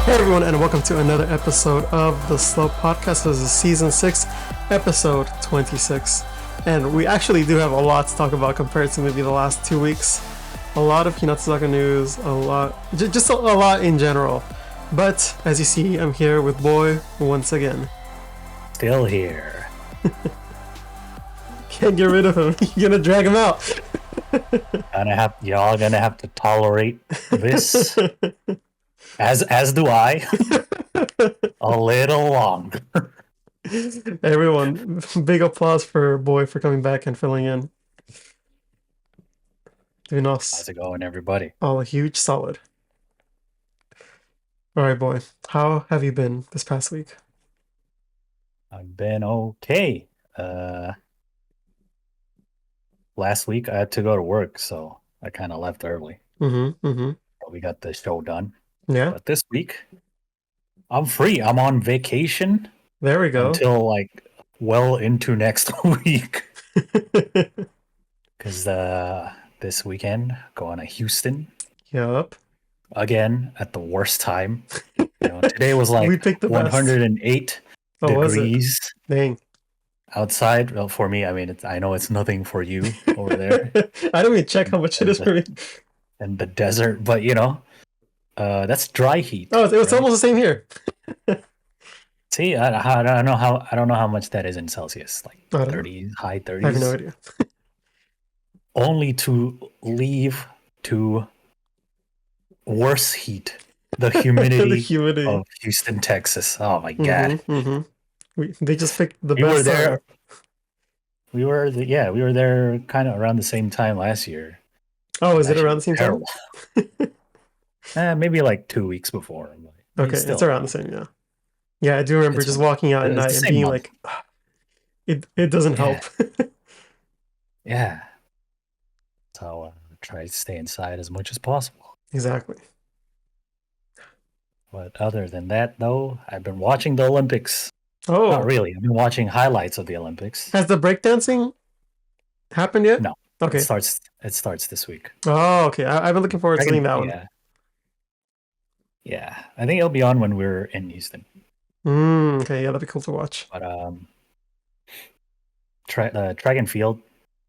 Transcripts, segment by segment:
Hey everyone, and welcome to another episode of the Slow Podcast. This is season 6, episode 26. And we actually do have a lot to talk about compared to maybe the last 2 weeks. A lot of Hinatazaka news, just a lot in general. But as you see, I'm here with Boy once again. Still here. Can't get rid of him. You're gonna drag him out. Y'all gonna have to tolerate this. As do I. A little longer. Everyone, big applause for Boy for coming back and filling in. Doing How's it going, everybody? all a huge solid. All right, Boy. How have you been this past week? I've been okay. Last week I had to go to work, so I kind of left early. But we got the show done. Yeah, But this week, I'm free. I'm on vacation there we go. until like well into next week. Because this weekend going to Houston Yup. again at the worst time. Today was We like picked the best. 108 Oh, was it? degrees Dang. outside. Well, for me, I mean, I know it's nothing for you over there I don't even check how much it is for me. in the desert, but that's dry heat. Oh, it's right? almost the same here. See, I don't know how much that is in Celsius, like I don't know. 30s, high 30s. I have no idea. Only to leave to worse heat, the humidity, The humidity. of Houston, Texas. Oh my God. They just picked the We were best there. time. We were there kind of around the same time last year. Oh, is it around the same time? Terrible. Maybe like 2 weeks before. but Okay, still, it's around the same, yeah. Yeah, I do remember It's just fine. walking out at It's the night and same being month. like, it doesn't help. Yeah. So try to stay inside as much as possible. Exactly. But other than that, though, I've been watching the Olympics. Oh, Not really. I've been watching highlights of the Olympics. has the breakdancing happened yet? No. Okay. It starts this week. Oh, okay. I've been looking forward to seeing that one. Yeah. I think it'll be on when we're in Houston. Okay, yeah, that'd be cool to watch. But track and field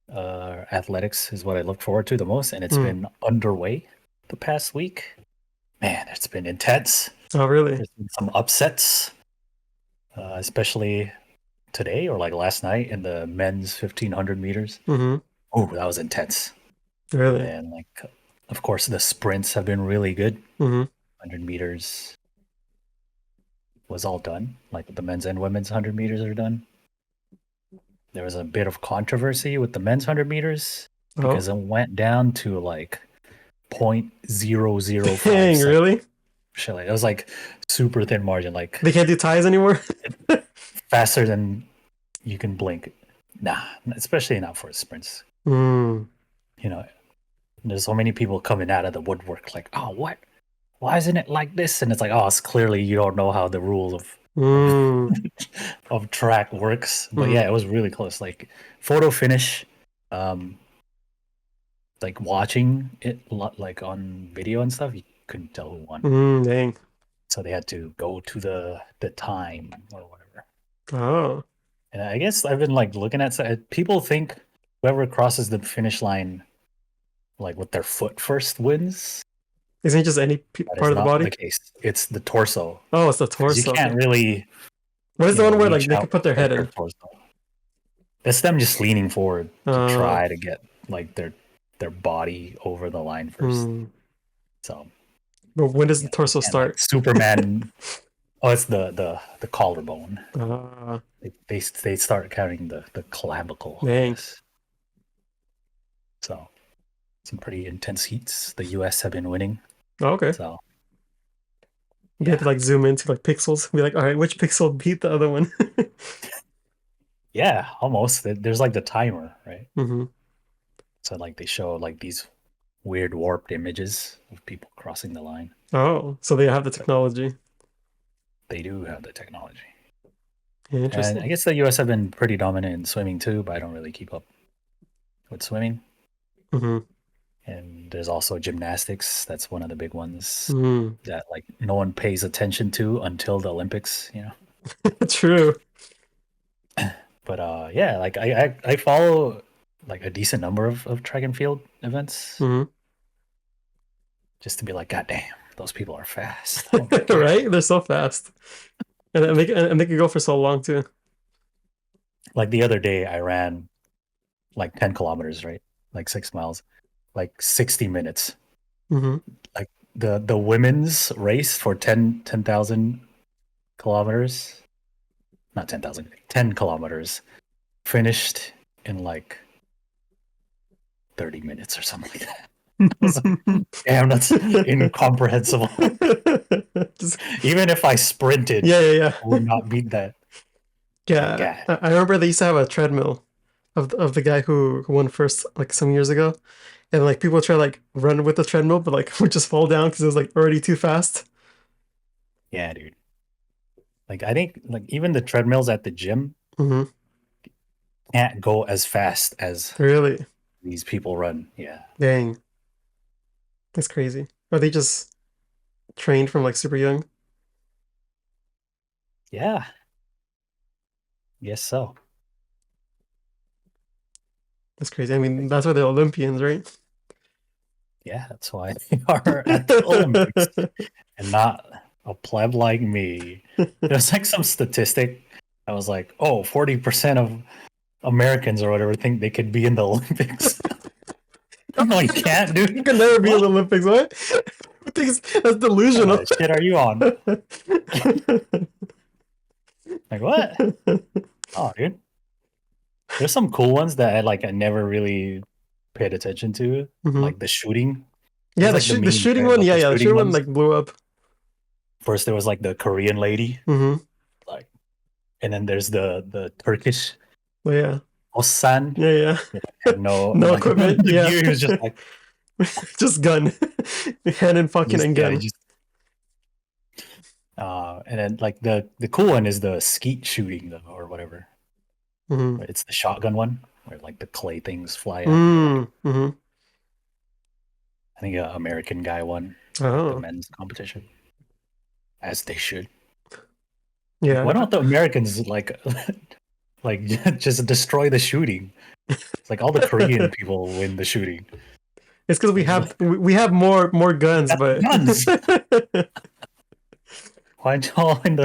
athletics is what I look forward to the most, and it's been underway the past week. Man, it's been intense. Oh, really? There's been some upsets, especially today or like last night in the men's 1500 meters. Oh, that was intense. Really? And like, of course, the sprints have been really good. 100 meters was all done. Like the men's and women's 100 meters are done. There was a bit of controversy with the men's 100 meters because it went down to like 0.005. Dang, really? Shit, it was like super thin margin. Like they can't do ties anymore. Faster than you can blink. Nah, especially not for sprints. There's so many people coming out of the woodwork like, oh, what? Why isn't it like this? And it's like, oh, it's clearly you don't know how the rules of track works. But yeah, it was really close. Like photo finish, like watching it like on video and stuff, you couldn't tell who won. Dang. So they had to go to the time or whatever. Oh. And I guess I've been like looking at people think whoever crosses the finish line like with their foot first wins. Isn't it just any part of the body? The case. It's the torso. Oh, it's the torso. You can't really. What is the one where like they could put their head in? Torso. That's them just leaning forward to try to get like their body over the line first. So. But when does the torso start? Like Superman. Oh, it's the collarbone. They start counting the clavicle. Dang. So some pretty intense heats. The US have been winning. Oh, okay. So you have to like zoom into like pixels. Be like, all right, which pixel beat the other one? Yeah, almost. There's like the timer, right? So like they show like these weird warped images of people crossing the line. Oh, so they have the technology. They do have the technology. Interesting. And I guess the US have been pretty dominant in swimming too, but I don't really keep up with swimming. And there's also gymnastics. That's one of the big ones Mm. that like no one pays attention to until the Olympics, you know. True. But yeah, like I follow like a decent number of track and field events Mm-hmm. just to be like, God damn, those people are fast. Oh my God. Right? They're so fast. And they can go for so long too. Like the other day, I ran like 10 kilometers, right? Like 6 miles, like 60 minutes. Mm-hmm. Like the women's race for 10,000 kilometers, not 10,000, 10 kilometers, finished in like 30 minutes or something like that. I was like, damn, that's incomprehensible. Even if I sprinted, Yeah. I would not beat that. Like, Yeah, God. I remember they used to have a treadmill of the guy who won first like some years ago, and like people try to like run with the treadmill, but like would just fall down because it was like already too fast. Yeah, dude. Like, I think like even the treadmills at the gym Mm-hmm. can't go as fast as Really? these people run. Yeah. Dang, that's crazy. Are they just trained from like super young? Yeah. Guess so. That's crazy. I mean, that's why they're Olympians, right? Yeah, that's why they are at the Olympics and not a pleb like me. There's like some statistic. I was like, oh, 40% of Americans or whatever think they could be in the Olympics. No, you can't, You dude. can never be in What the Olympics. What? I think that's delusional. shit are you on? Like, what? Oh, dude. There's some cool ones that I never really paid attention to, Hmm. like the shooting. Yeah, There's like the the memes, shooting right, one. about Yeah, the the shooting shooting one ones. like blew up. First, there was like the Korean lady, Hmm. like, and then there's the Turkish Well, yeah, Osan. yeah. Yeah, had no No like equipment. the Yeah, gear. He was just like, just gun, hand and fucking just and yeah, he gun. just. And then like the cool one is the skeet shooting though, or whatever. Hmm. It's the shotgun one where like the clay things fly out. And you're like, Mm-hmm. I think an American guy won the Oh, men's competition, as they should. Like, why yeah. don't the Americans like like just destroy the shooting? It's like all the Korean people win the shooting. It's because we It's have like, we have more we guns, got the but guns. Why y'all in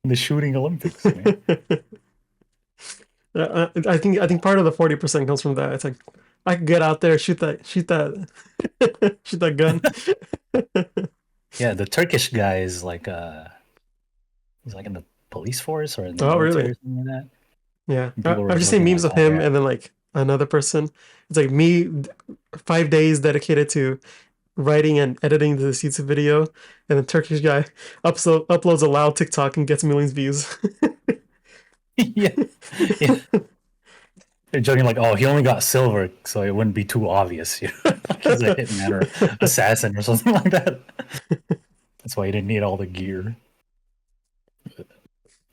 the shooting Olympics, man? I think part of the 40% comes from that. It's like I could get out there, shoot that, shoot that gun. Yeah, the Turkish guy is like he's like in the police force or in the Oh, military really? or something like that. Yeah. And people I've were just seen looking memes like, of oh him yeah, and then like another person. It's like me, 5 days dedicated to writing and editing the YouTube video, and the Turkish guy uploads a loud TikTok and gets millions views. yeah, yeah. They're joking like, oh, he only got silver, so it wouldn't be too obvious, you know, like he's a hitman or assassin or something like that. That's why he didn't need all the gear.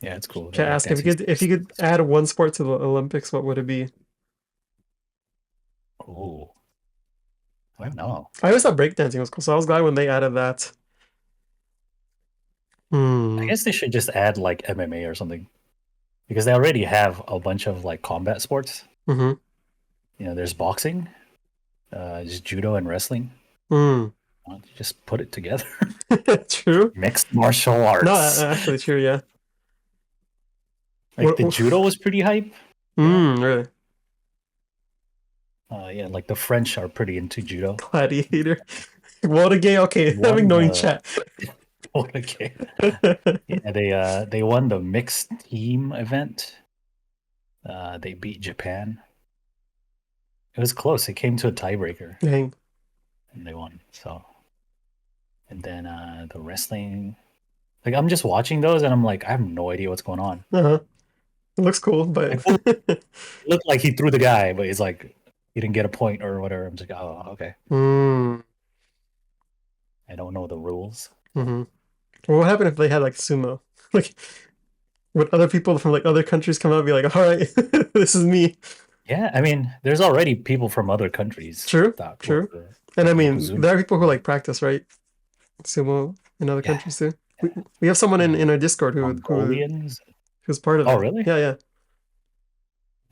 Yeah, it's cool. The Can I ask breakdancing if you could add one sport to the Olympics, what would it be? Oh, I don't know. I always thought breakdancing was cool, so I was glad when they added that. I Hmm. guess they should just add like MMA or something because they already have a bunch of like combat sports. Mm-hmm. You know, there's boxing, there's judo and wrestling. Hmm. Why don't you just put it together? True. Mixed martial No, arts. actually true. Yeah. Like the judo was pretty hype. You know, Really? yeah, like the French are pretty into judo. Gladiator. What a gay. They Okay, I'm won ignoring the chat. okay. Yeah, they won the mixed team event. They beat Japan. It was close. It came to a tiebreaker, Dang. and they won. So, and then the wrestling. Like I'm just watching those, and I'm like, I have no idea what's going on. Uh-huh. It looks cool, but Like, oh, it looked like he threw the guy, but it's like he didn't get a point or whatever. I'm just like, oh, okay. mm, I don't know the rules. hmm. Well, what happened if they had like sumo? Like, would other people from like other countries come out and be like, "All right, this is me." Yeah, I mean, there's already people from other countries True, that true. And I mean, Yokozuna. there are people who like practice, right? Sumo in other Yeah, countries too. We, yeah. we have someone in our Discord Mongolians. who's part of Oh, it. really? Yeah, yeah,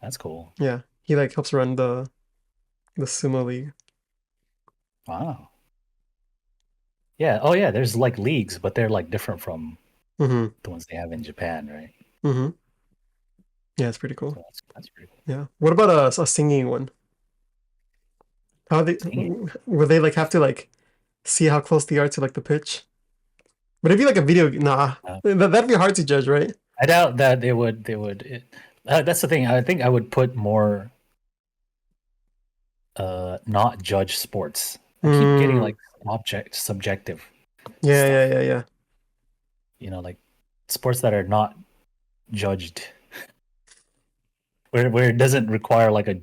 That's cool. yeah. He like helps run the sumo league. Wow. Yeah. Oh, yeah. There's like leagues, but they're like different from Mm-hmm. the ones they have in Japan, right? Mm-hmm. Yeah, it's pretty cool. So that's pretty cool. Yeah. What about a singing one? How they Singing. would they like have to like see how close they are to like the pitch? But it'd be like a video. Nah, that'd be hard to judge, right? I doubt that they would. That's the thing. I think I would put more not judge sports. I keep getting like subjective Yeah, stuff. yeah, yeah, yeah. You know, like sports that are not judged, where it doesn't require like a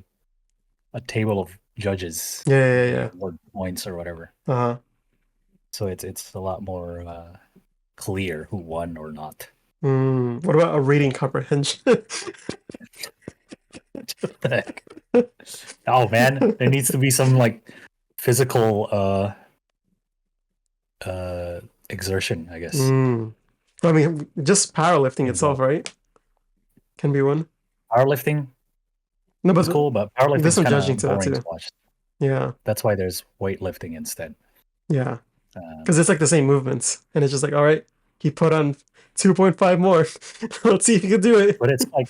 table of judges, Yeah, yeah, yeah. or points or whatever. Uh-huh. So it's a lot more clear who won or not. What about a reading comprehension? What the heck? Oh man, there needs to be some like physical exertion, I guess. I mean, just powerlifting itself, right? Can be one. Powerlifting No, is but cool, but there's powerlifting's some kind judging of to that boring to too. watch. Yeah, That's why there's weightlifting instead. yeah. Because it's like the same movements, and it's just like, all right, he put on 2.5 more. Let's see if he can do it. But it's like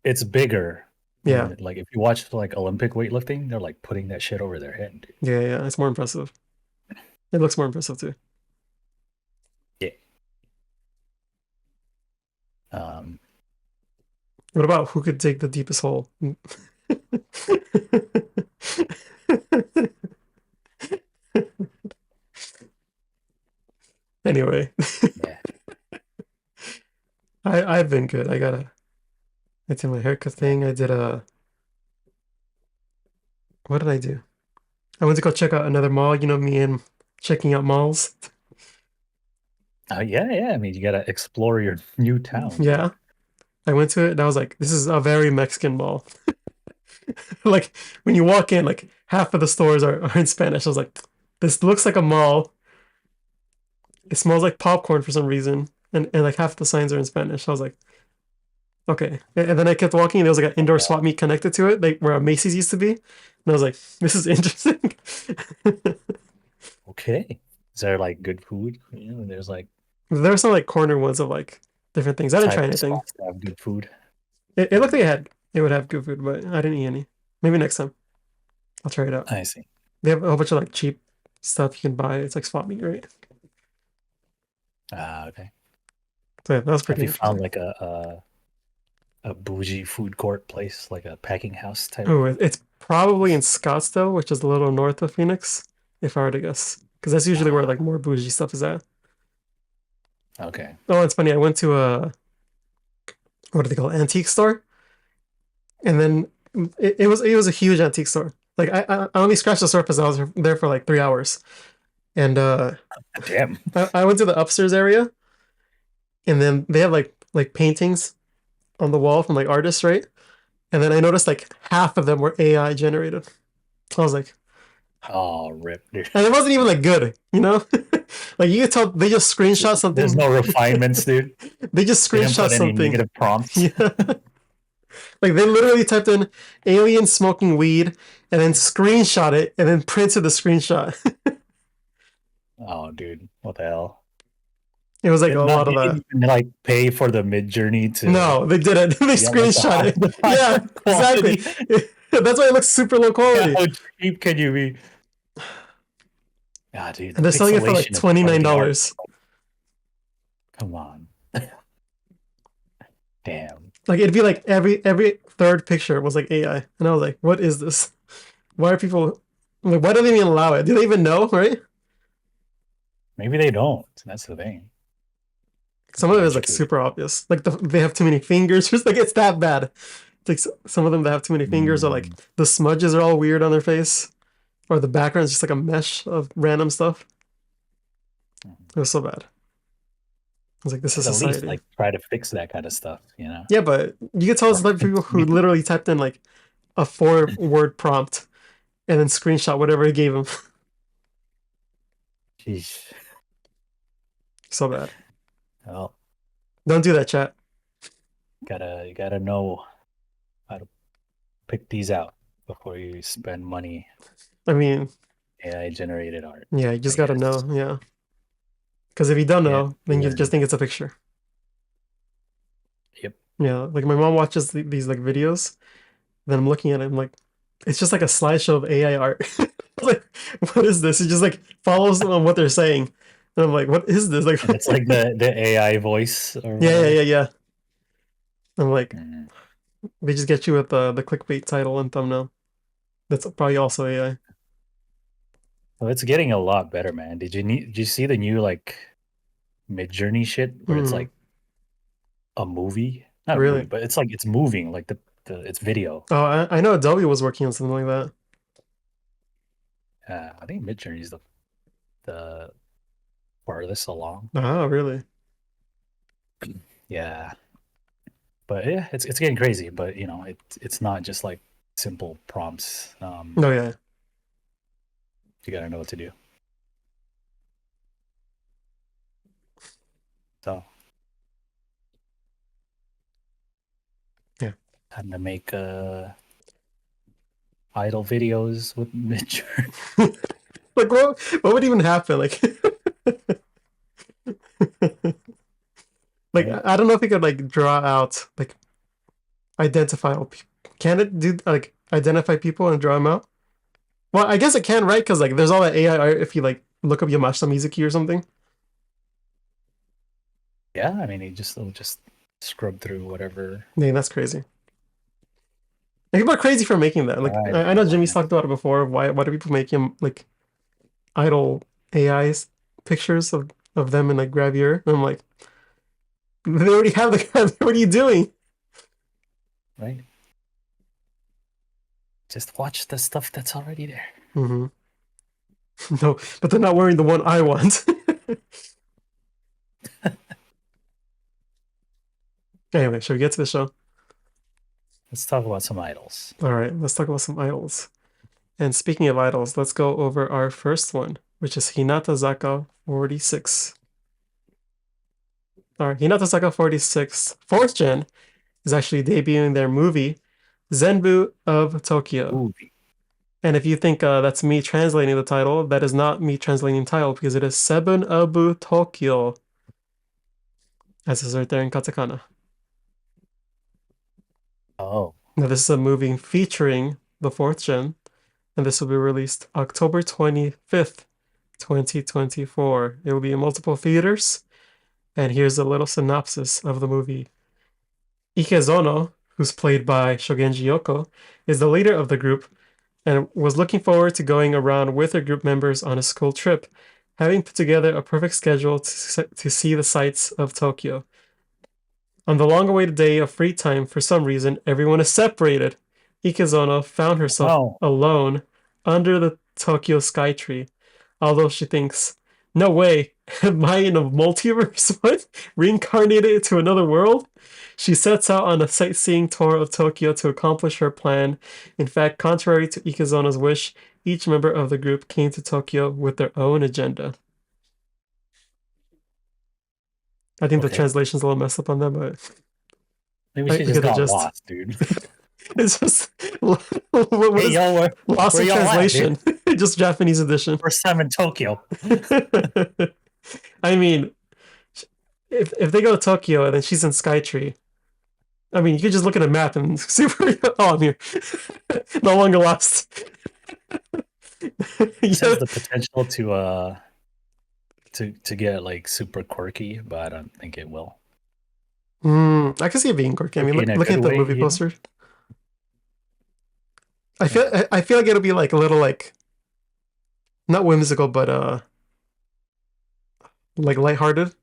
it's bigger. Yeah, Like if you watch like Olympic weightlifting, they're like putting that shit over their head, dude. yeah, yeah. It's more impressive. It looks more impressive too. Yeah. Um, What about who could dig the deepest hole? Anyway, yeah. I've been good. I did my haircut thing. I did what did I do? I went to go check out another mall. You know me and checking out malls. Yeah, yeah. I mean, you gotta explore your new town. Yeah, I went to it and I was like, this is a very Mexican mall. Like when you walk in, like half of the stores are in Spanish. I was like, this looks like a mall. It smells like popcorn for some reason, and like half the signs are in Spanish. I was like, okay. And then I kept walking, and there was like an indoor swap meet connected to it, like where a Macy's used to be. And I was like, this is interesting. Okay. Is there like good food? You know, there's like There were some like corner ones of like different things. I didn't type try of anything. spots that have good food. It looked like it would have good food, but I didn't eat any. Maybe next time I'll try it out. I see. They have a whole bunch of like cheap stuff you can buy. It's like swap meet, right? Okay. So yeah, that was Have pretty you found interesting. like a bougie food court place, like a packing house type? Oh, it's probably in Scottsdale, which is a little north of Phoenix, if I were to guess. Because that's usually where like more bougie stuff is at. Okay. Oh, it's funny. I went to a what do they call it? Antique store, and then it was a huge antique store. Like I only scratched the surface. I was there for like 3 hours, and Damn. I went to the upstairs area, and then they have like paintings on the wall from like artists, right? And then I noticed like half of them were AI generated. I was like, Oh, rip, dude. and it wasn't even like good, you know? Like you could tell they just screenshot There's something. no refinements, dude. They just They didn't screenshot put any something. negative prompts. Yeah. Like they literally typed in alien smoking weed and then screenshot it and then printed the screenshot. Oh, dude, what the hell? It was like a Not lot of they that. didn't even like pay for the mid journey to No, they didn't. They get like the screenshot high, it. the Yeah, higher exactly. quality. That's why it looks super low quality. How cheap can you be? Ah, dude, And the they're selling it for like pixelation is part of the art. $29. Come on. Damn. Like it'd be like every third picture was like AI. And I was like, what is this? Why are people like why do they even allow it? Do they even know, right? Maybe they don't. That's the thing. Some of it is like super obvious. Like they have too many fingers. Just like it's that bad. It's like some of them that have too many fingers, or like the smudges are all weird on their face, or the background's just like a mesh of random stuff. It was so bad. I was like, this is Should at least society. like try to fix that kind of stuff, you know? Yeah, but you can tell it's Or like people who literally typed in like a 4-word prompt and then screenshot whatever it gave him. Jeez. So bad. Well, Don't do that, chat. you gotta know how to pick these out before you spend money. I mean, AI generated art. yeah, you I just gotta guess. know, yeah. Because if you don't Yeah. know, then you just think it's a picture. Yep. Yeah, like my mom watches these like videos, then I'm looking at it, I'm like, it's just like a slideshow of AI art. Like, what is this? It just like follows on what they're saying. And I'm like, what is this? Like, And it's like the AI voice or yeah, whatever. yeah. I'm like, Mm. they just get you with the clickbait title and thumbnail. That's probably also AI. Well, it's getting a lot better, man. Did you see the new like Mid Journey shit where it's Mm, like a movie? Not a movie, really? but it's like it's moving, like the it's video. Oh, I know Adobe was working on something like that. I think Mid Journey is the farthest along. Oh, really? Yeah, but yeah, it's getting crazy. But you know, it's not just like simple prompts. No, yeah. You gotta know what to do. So Yeah. time to make idle videos with Mid Journey. Like, what would even happen? Like, like Right? I don't know if it could like draw out like identify all people. Can it do like identify people and draw them out? Well, I guess it can, right? Because like there's all that AI art if you like look up Yamashita Mizuki or something. Yeah, I mean, he'll just scrub through whatever. Man, that's crazy. And people are crazy for making that. Like I I don't know know, Jimmy's man. talked about it before. Why do people make him like idle AIs pictures of them in like gravure? And I'm like, they already have the gravure. What are you doing? Right? Just watch the stuff that's already there. Mm-hmm. No, but they're not wearing the one I want. Anyway, shall we get to the show? Let's talk about some idols. All right, let's talk about some idols. And speaking of idols, let's go over our first one, which is Hinatazaka46. All right, Hinatazaka46, fourth gen, is actually debuting their movie, Zenbu of Tokyo. Movie. And if you think that's me translating the title, that is not me translating the title because it is Seven Abu Tokyo, as is right there in katakana. Oh, Now, this is a movie featuring the fourth gen, and this will be released October 25th, 2024. It will be in multiple theaters, and here's a little synopsis of the movie. Ikezono, who's played by Shogenji Yoko, is the leader of the group and was looking forward to going around with her group members on a school trip, having put together a perfect schedule to see the sights of Tokyo. On the long-awaited day of free time, for some reason, everyone is separated. Ikezono found herself no. alone under the Tokyo skytree, although she thinks, no way, am I in a multiverse? What? Reincarnated to another world? She sets out on a sightseeing tour of Tokyo to accomplish her plan. In fact, contrary to Ikezono's wish, each member of the group came to Tokyo with their own agenda. I think the Okay. translation's a little messed up on that, but Maybe I she just get the got gist. lost, dude. It's just what Hey, is yo, lost where in y'all at, dude? translation? Just Japanese edition. First time in Tokyo. I mean, if they go to Tokyo and then she's in Skytree, I mean, you could just look at a map and see where. Oh, I'm here. No longer lost. This has Yeah. the potential to get like super quirky, but I don't think it will. I can see it being quirky. I mean, Quirky in a looking good at the way, movie you know? poster, I feel Yeah. I feel like it'll be like a little like not whimsical, but like lighthearted,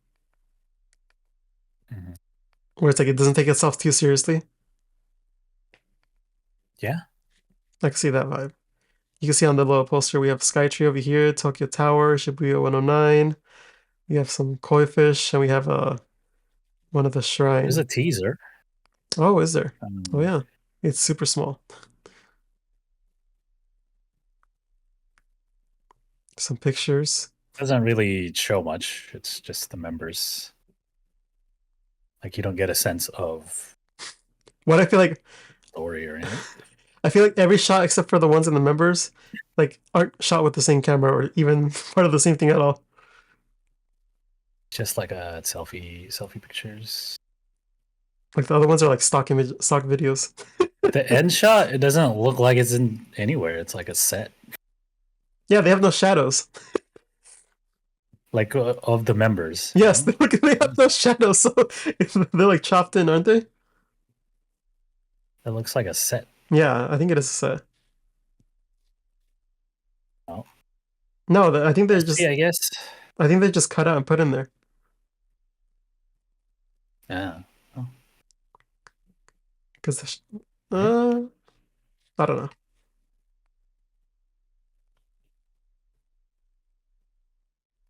Mhm. where it's like it doesn't take itself too seriously. Yeah. I can see that vibe. You can see on the little poster we have Skytree over here, Tokyo Tower, Shibuya 109. We have some koi fish, and we have one of the There's shrine. a teaser. Oh, is there? Oh Um, yeah, it's super small. Some pictures. Doesn't really show much. It's just the members. Like you don't get a sense of What I feel like, story or anything. I feel like every shot except for the ones in the members, like aren't shot with the same camera or even part of the same thing at all. Just like a selfie pictures. Like the other ones are like stock videos. The end shot, it doesn't look like it's in anywhere. It's like a set. Yeah, they have no shadows. Like of the members. Yes, they have no shadows, so they're like chopped in, aren't they? It looks like a set. Yeah, I think it is a set. Oh. No, I think they're just. See, I guess. I think they just cut out and put in there. Yeah. Oh. Because I don't know.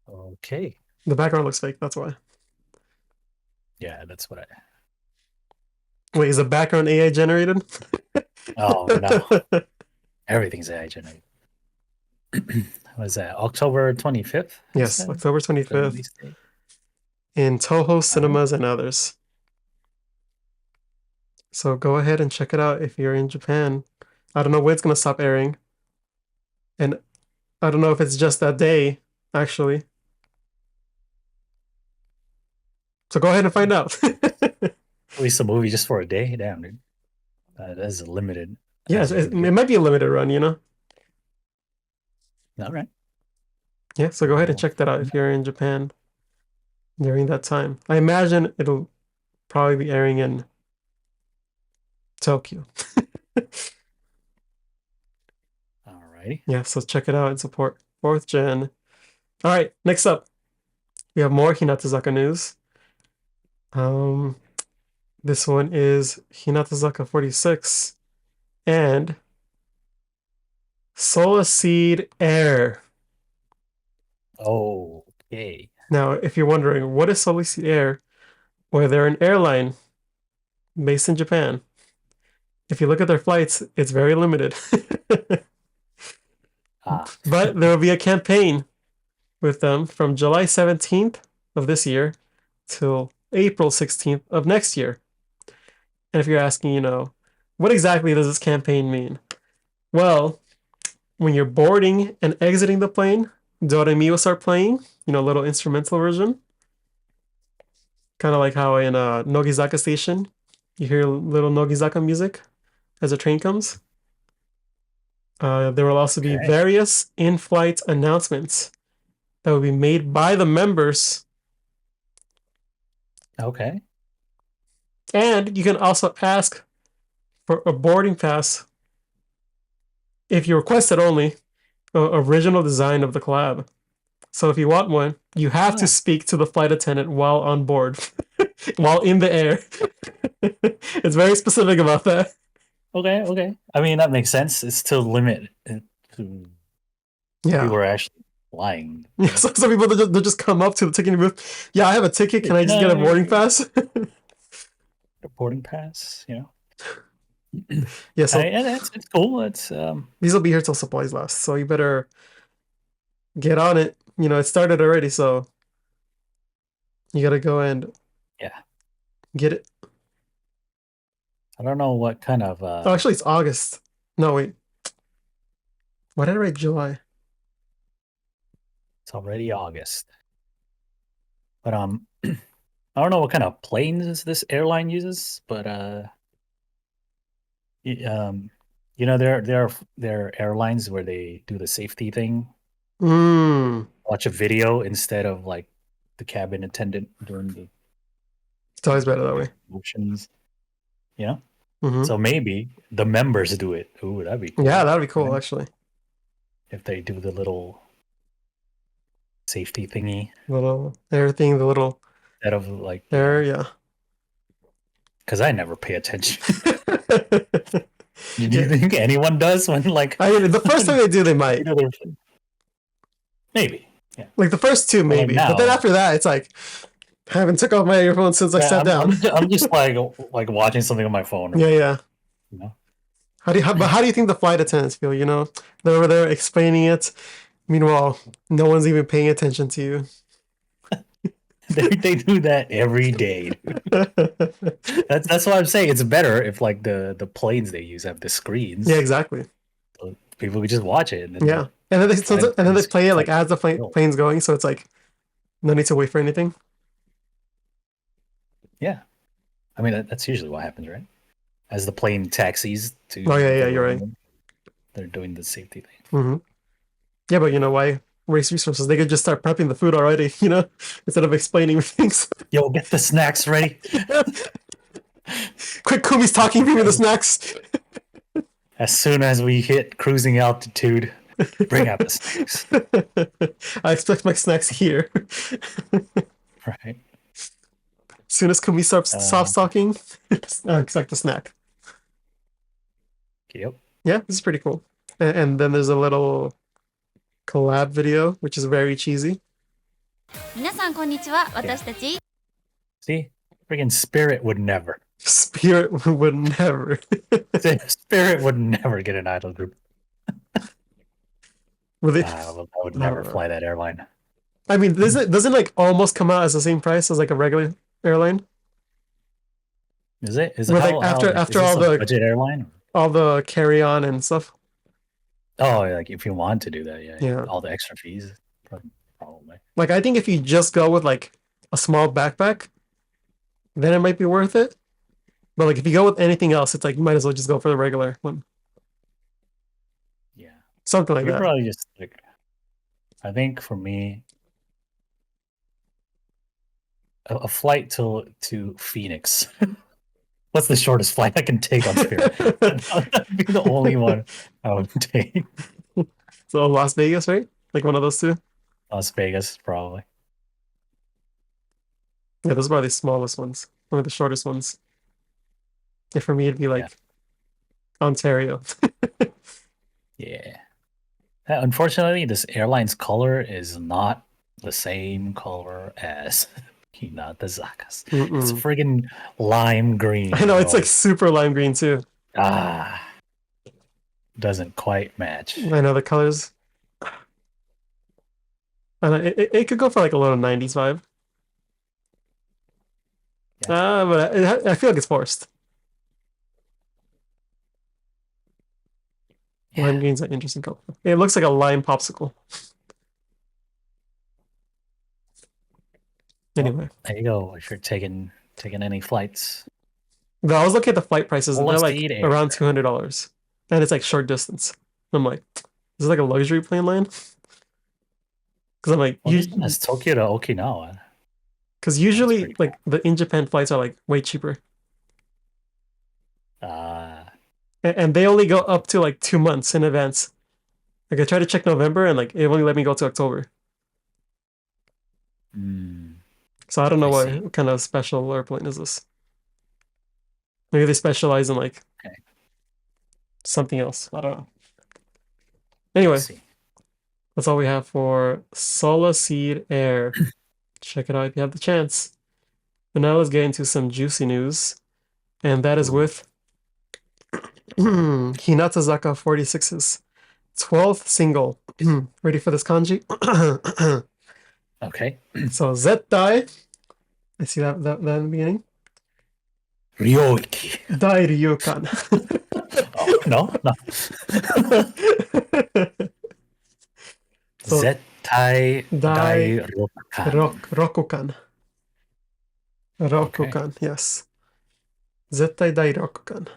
Okay. The background looks fake. That's why. Yeah, that's what I. Wait, is the background AI generated? Oh no, everything's AI generated. Was that October 25th? Yes, October 25th in Toho cinemas and others. So go ahead and check it out if you're in Japan. I don't know when it's gonna stop airing, and I don't know if it's just that day actually. So go ahead and find out. Release a movie just for a day? Damn, dude. That is limited. Yeah, it might be a limited run, you know? All right. Yeah, so go ahead and check that out if you're in Japan during that time. I imagine it'll probably be airing in Tokyo. Alrighty. Yeah, so check it out and support 4th Gen. All right, next up, we have more Hinatazaka news. This one is Hinatazaka46 and Solaseed Air. Okay. Now, if you're wondering, what is Solaseed Air? Well, they're an airline based in Japan. If you look at their flights, it's very limited. But there will be a campaign with them from July 17th of this year till April 16th of next year. And if you're asking, what exactly does this campaign mean? Well, when you're boarding and exiting the plane, Doremi will start playing, a little instrumental version. Kind of like how in a Nogizaka station, you hear little Nogizaka music as a train comes. There will also be various in-flight announcements that will be made by the members. Okay. And you can also ask for a boarding pass if you request it only, original design of the collab. So if you want one, you have to speak to the flight attendant while on board, while in the air. It's very specific about that. Okay. I mean, that makes sense. It's to limit it to people are actually flying. Yeah, so some people they'll just come up to the ticketing booth. Yeah, I have a ticket. Can I just get a boarding pass? A boarding pass, Yeah, so it's cool. It's these will be here till supplies last, so you better get on it. It started already, so you gotta go and get it. I don't know what kind of Oh, actually, it's August. No, wait. Why did I write July? It's already August. But I don't know what kind of planes this airline uses, but there are airlines where they do the safety thing. Watch a video instead of like the cabin attendant during the. It's always better that way. Motions, So maybe the members do it. Ooh, that'd be cool. Yeah, that'd be cool actually. If they do the little safety thingy, little air thing, the little instead of like air, yeah. Because I never pay attention. Do you think anyone does when like? I mean, the first time they do, they might. Maybe. Yeah. Like the first two, maybe, but then after that, it's like I haven't took off my earphones since I sat down. I'm just like watching something on my phone. Yeah. How do you think the flight attendants feel? They're over there explaining it. Meanwhile, no one's even paying attention to you. They do that every day. That's what I'm saying. It's better if like the planes they use have the screens. Yeah, exactly. So people could just watch it and then Yeah, and then they play it like like as the real. plane's going, so it's like no need to wait for anything. Yeah, I mean that's usually what happens, right? As the plane taxis to Oh yeah, the you're right. runway, they're doing the safety thing. Hmm. Yeah, but you know why waste resources? They could just start prepping the food already, you know, instead of explaining things. Yo, get the snacks ready. Quick, Kumi's talking. Give me the snacks. As soon as we hit cruising altitude, bring out the snacks. I expect my snacks here. Right. As soon as Kumi stops soft talking, I expect a snack. Yep. Yeah, this is pretty cool. And then there's a little collab video, which is very cheesy. 皆さんこんにちは。私たち See, freaking Spirit would never. Spirit would never. Spirit would never get an idol group. I would never fly that airline. I mean, doesn't like almost come out as the same price as like a regular airline? Is it? Is it like after all the budget airline? All the carry on and stuff. Oh, like if you want to do that, yeah. All the extra fees, probably. Like I think if you just go with like a small backpack, then it might be worth it. But like if you go with anything else, it's like you might as well just go for the regular one. Yeah. Something like that. Probably just like, I think for me, a flight to Phoenix. What's the shortest flight I can take on Spirit? That'd be the only one I would take. So Las Vegas, right? Like one of those two? Las Vegas, probably. Yeah, those are probably the smallest ones. One of the shortest ones. Yeah, for me, it'd be like Ontario. Yeah. Unfortunately, this airline's color is not the same color as Hinatazaka's. It's friggin' lime green. I know, it's like super lime green too. Doesn't quite match. I know the colors. And it could go for like a little 90s vibe. Yeah. But I feel like it's forced. Yeah. Lime green's an interesting color. It looks like a lime popsicle. Anyway. There you go. If you're taking any flights. No, I was looking at the flight prices and they're like Air. around $200. And it's like short distance. I'm like, is it like a luxury plane line? Because I'm like, it's Tokyo to Okinawa. Because usually, like the in Japan flights are like way cheaper. And they only go up to like 2 months in advance. Like I tried to check November and like it only let me go to October. So I don't know what kind of special airplane is this. Maybe they specialize in like something else. I don't know. Anyway, that's all we have for Solaseed Air. Check it out if you have the chance. But now let's get into some juicy news. And that is with Hinatazaka46's 12th single. Ready for this kanji? Okay. So Zettai. I see that in the beginning. Ryoiki. Dairokukan. Oh, no. So, Zettai Dairokukan. Rokukan, yes. Zettai Dairokukan.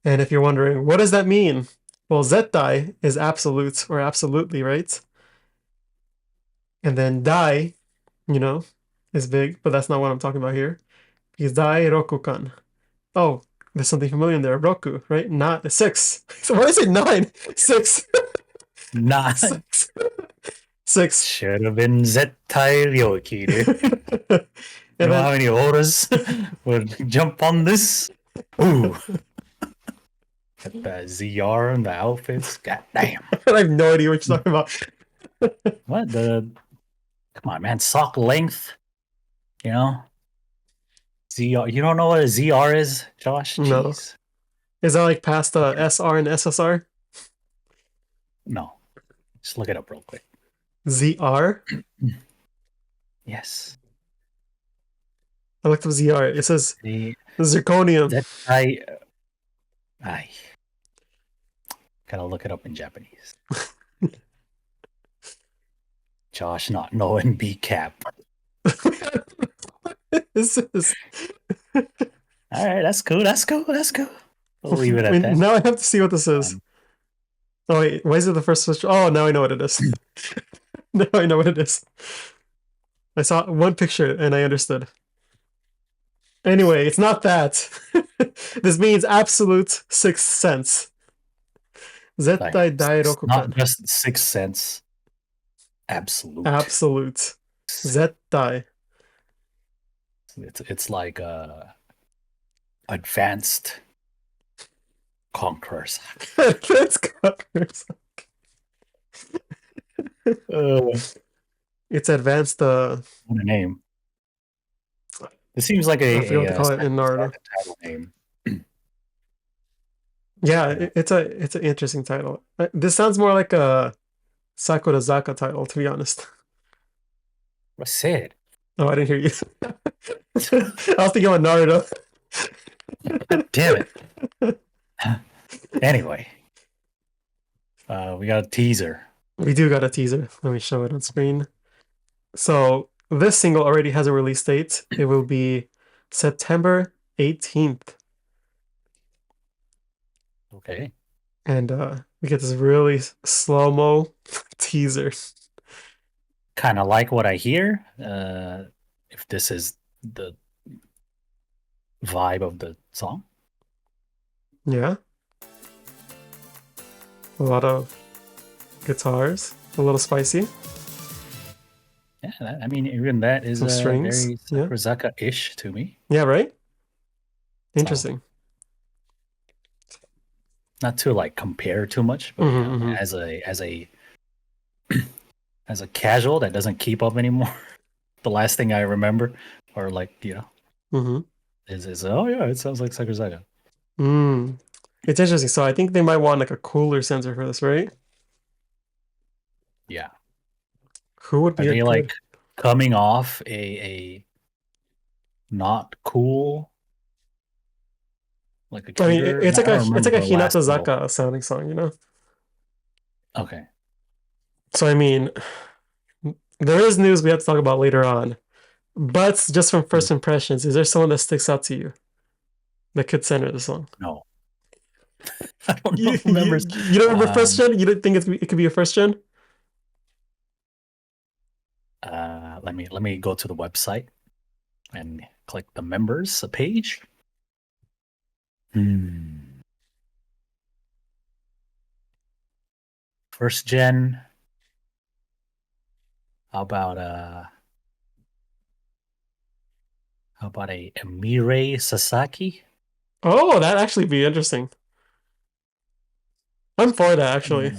And if you're wondering, what does that mean? Well, Zettai is absolute or absolutely, right? And then Dai, is big, but that's not what I'm talking about here. Because Dairokukan. Oh, there's something familiar in there. Roku, right? Not 6. So why did I say 9? 6. 9. 6. Should have been Zettai Ryoiki, dude. You know how many orders would jump on this? Ooh. Got the ZR and the outfits. God damn. I have no idea what you're talking about. What? Come on, man. Sock length. You know? ZR. You don't know what a ZR is, Josh? No. Jeez. Is that like past the SR and SSR? No. Just look it up real quick. ZR? Yes. I looked up ZR. It says The zirconium. Zettai. I gotta look it up in Japanese. Josh not knowing B cap. This is... All right, that's cool. That's cool. That's cool. We'll leave it at that. Now I have to see what this is. Oh wait, why is it the first switch? Oh, now I know what it is. Now I know what it is. I saw one picture and I understood. Anyway, it's not that. This means absolute 6th sense. Zettai Dairokukan. Not just 6 cents. Absolute. Absolute. Zettai. It's like advanced conquerors. Advanced conquerors. It's advanced. What a name! It seems like I forget what they call it in Naruto. Title name. Yeah, it's an interesting title. This sounds more like a Sakurazaka title, to be honest. What's said? Oh, I didn't hear you. I was thinking about Naruto. Damn it. Anyway, we got a teaser. We do got a teaser. Let me show it on screen. So this single already has a release date. It will be September 18th. Okay. And we get this really slow-mo teaser. Kind of like what I hear. If this is the vibe of the song. Yeah. A lot of guitars. A little spicy. Yeah, I mean, even that is Some strings. very Sakurazaka-ish to me. Yeah, right? Interesting. Not to like compare too much, but as a as a casual that doesn't keep up anymore, the last thing I remember, or like is oh yeah, it sounds like Sakurazaka. It's interesting. So I think they might want like a cooler sensor for this, right? Yeah. Who would be Are they like coming off a not cool? Like a cuter? I mean, it's like a Hinatazaka single. sounding song, you know? Okay. So I mean, there is news we have to talk about later on. But just from first impressions, is there someone that sticks out to you that could center the song? No. I don't know members. You don't remember first gen? You don't think it could be a first gen? Let me go to the website and click the members page. First gen. How about a Mirei Sasaki? Oh, that'd actually be interesting. I'm for that, actually.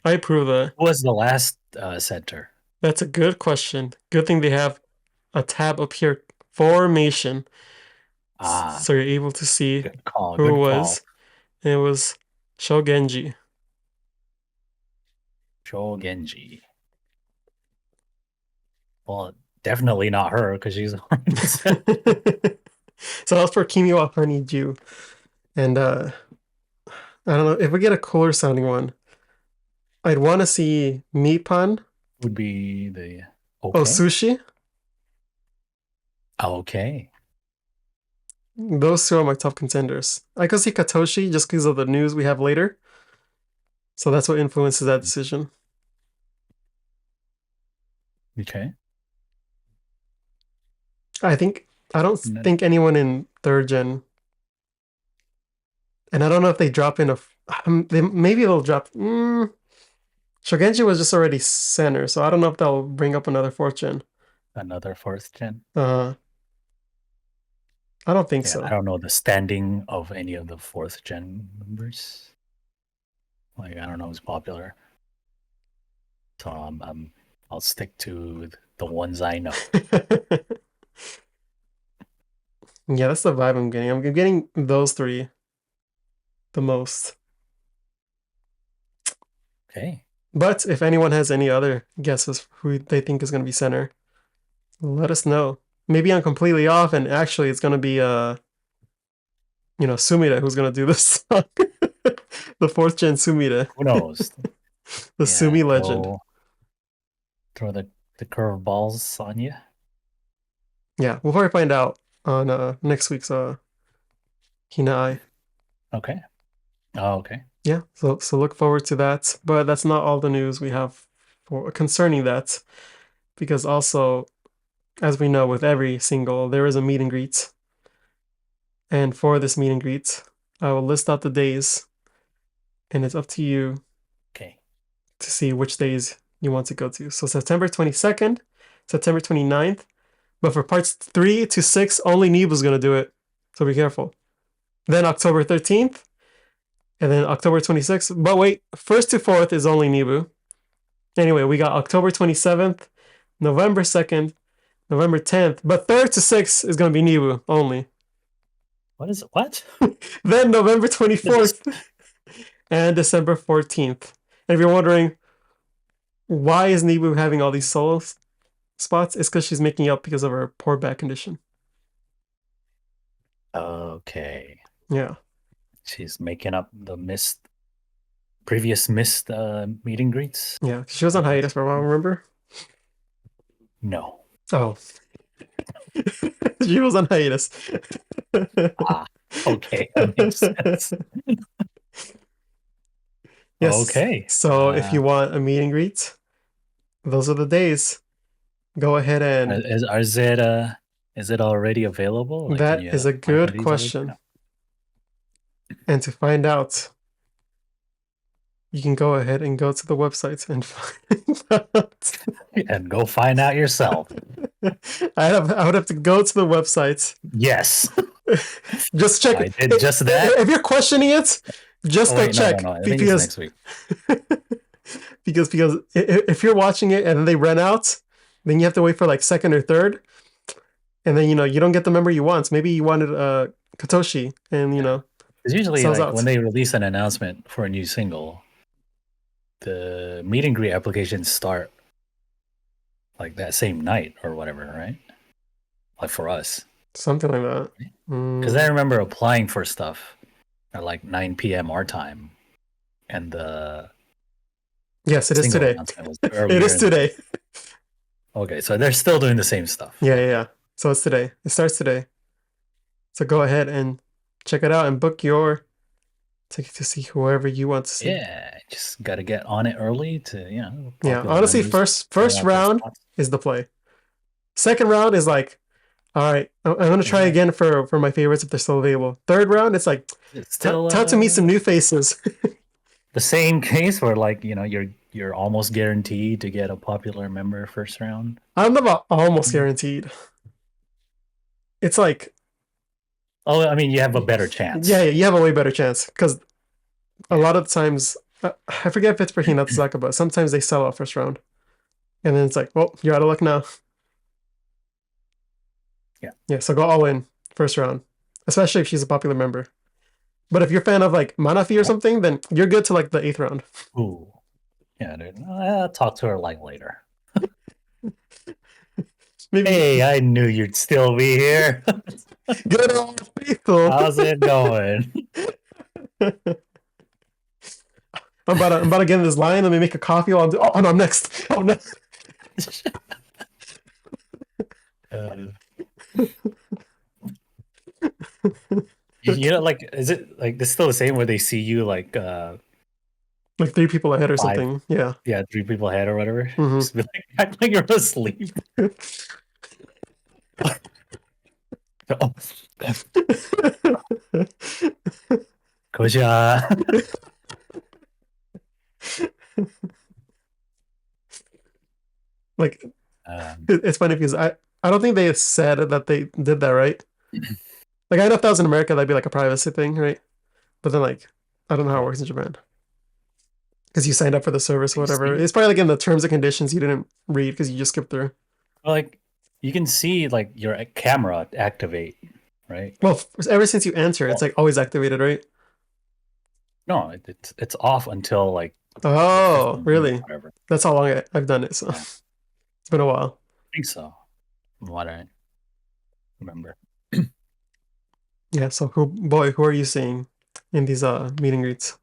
I approve that. Who was the last center? That's a good question. Good thing they have a tab up here, formation. So you're able to see who it was. And it was Shogenji. Shogenji. Well, definitely not her because she's So that's for Kimi wa Honeydew. And I don't know, if we get a cooler sounding one, I'd want to see Mipan. Would be the Sushi. Okay. Those two are my top contenders. I could see Katoshi just because of the news we have later. So that's what influences that decision. Okay. I don't think anyone in third gen. And I don't know if they drop in maybe they'll drop. Shogenji was just already center, so I don't know if they'll bring up another fourth gen. Another fourth gen? I don't think so. I don't know the standing of any of the fourth gen members. Like, I don't know who's popular. So I'll stick to the ones I know. Yeah, that's the vibe I'm getting. I'm getting those three the most. Okay. But if anyone has any other guesses who they think is going to be center, let us know. Maybe I'm completely off, and actually it's going to be Sumida who's going to do this song. The 4th gen Sumida. Who knows? The Sumi legend. Go throw the curveballs on you. Yeah, we'll probably find out on next week's Hina. Okay. Oh, okay. Yeah, so look forward to that. But that's not all the news we have concerning that, because also, as we know, with every single, there is a meet and greet. And for this meet and greet, I will list out the days, and it's up to you Okay. to see which days you want to go to. So September 22nd, September 29th, but for parts 3 to 6, only Nibu's going to do it. So be careful. Then October 13th, and then October 26th. But wait, 1st to 4th is only Nibu. Anyway, we got October 27th, November 2nd, November 10th, but 3rd to 6th is going to be Nibu only. What? Then November 24th and December 14th. And if you're wondering, why is Nibu having all these solo spots? It's because she's making up because of her poor back condition. Okay. Yeah. She's making up the previous missed meet and greets. Yeah, she was on hiatus for a while, remember? No. Oh. She was on hiatus. Okay, that makes sense. Yes. Okay. So if you want a meet and greet, those are the days. Go ahead and is it already available? Like, that is a good question. And to find out, you can go ahead and go to the website and find out. And go find out yourself. I would have to go to the website. Yes. Just check. I did just that. If you're questioning it, just go check. No. I think it's next week. because if you're watching it and they run out, then you have to wait for like 2nd or 3rd, and then you don't get the member you want. Maybe you wanted Katoshi, and it's usually like when they release an announcement for a new single, the meet and greet applications start like that same night or whatever, right? Like for us, something like that. Because I remember applying for stuff at like 9 p.m. our time, and yes, it is today. It is today. Okay, so they're still doing the same stuff. Yeah. So it's today. It starts today. So go ahead and check it out and book your ticket to see whoever you want to see. Yeah, just got to get on it early to, Yeah, honestly, first round is the play. 2nd round is like, all right, I'm going to try again for my favorites if they're still available. 3rd round, it's like, it's still time to meet some new faces. The same case where like, you're almost guaranteed to get a popular member 1st round. I don't know about almost guaranteed. It's like, oh, I mean, you have a better chance. Yeah, you have a way better chance because a lot of times, I forget if it's for Hinatazaka, but sometimes they sell out 1st round, and then it's like, well, you're out of luck now. Yeah. So go all in 1st round, especially if she's a popular member. But if you're a fan of like Manafi or something, then you're good to like the 8th round. Ooh, yeah, dude. I'll talk to her like later. Maybe. Hey, I knew you'd still be here. Good old faithful. How's it going? I'm about to get in this line. Let me make a coffee. Oh no, I'm next. Oh no. Like, is it like this still the same where they see you like 3 people ahead or something? Yeah, 3 people ahead or whatever. Mm-hmm. Just be like, act like you're asleep. Koja. Like, it's funny because I don't think they said that they did that, right? Like, I know if that was in America, that'd be like a privacy thing, right? But then, like, I don't know how it works in Japan. Because you signed up for the service or whatever. It's probably like in the terms and conditions you didn't read because you just skipped through. Well, like, you can see like your camera activate, right? Well, ever since you enter, it's like always activated, right? No, it's off until like Oh, 15, really? whatever. That's how long I've done it. So Yeah. it's been a while. I think so. From what I remember. Yeah. So who are you seeing in these meet and greets?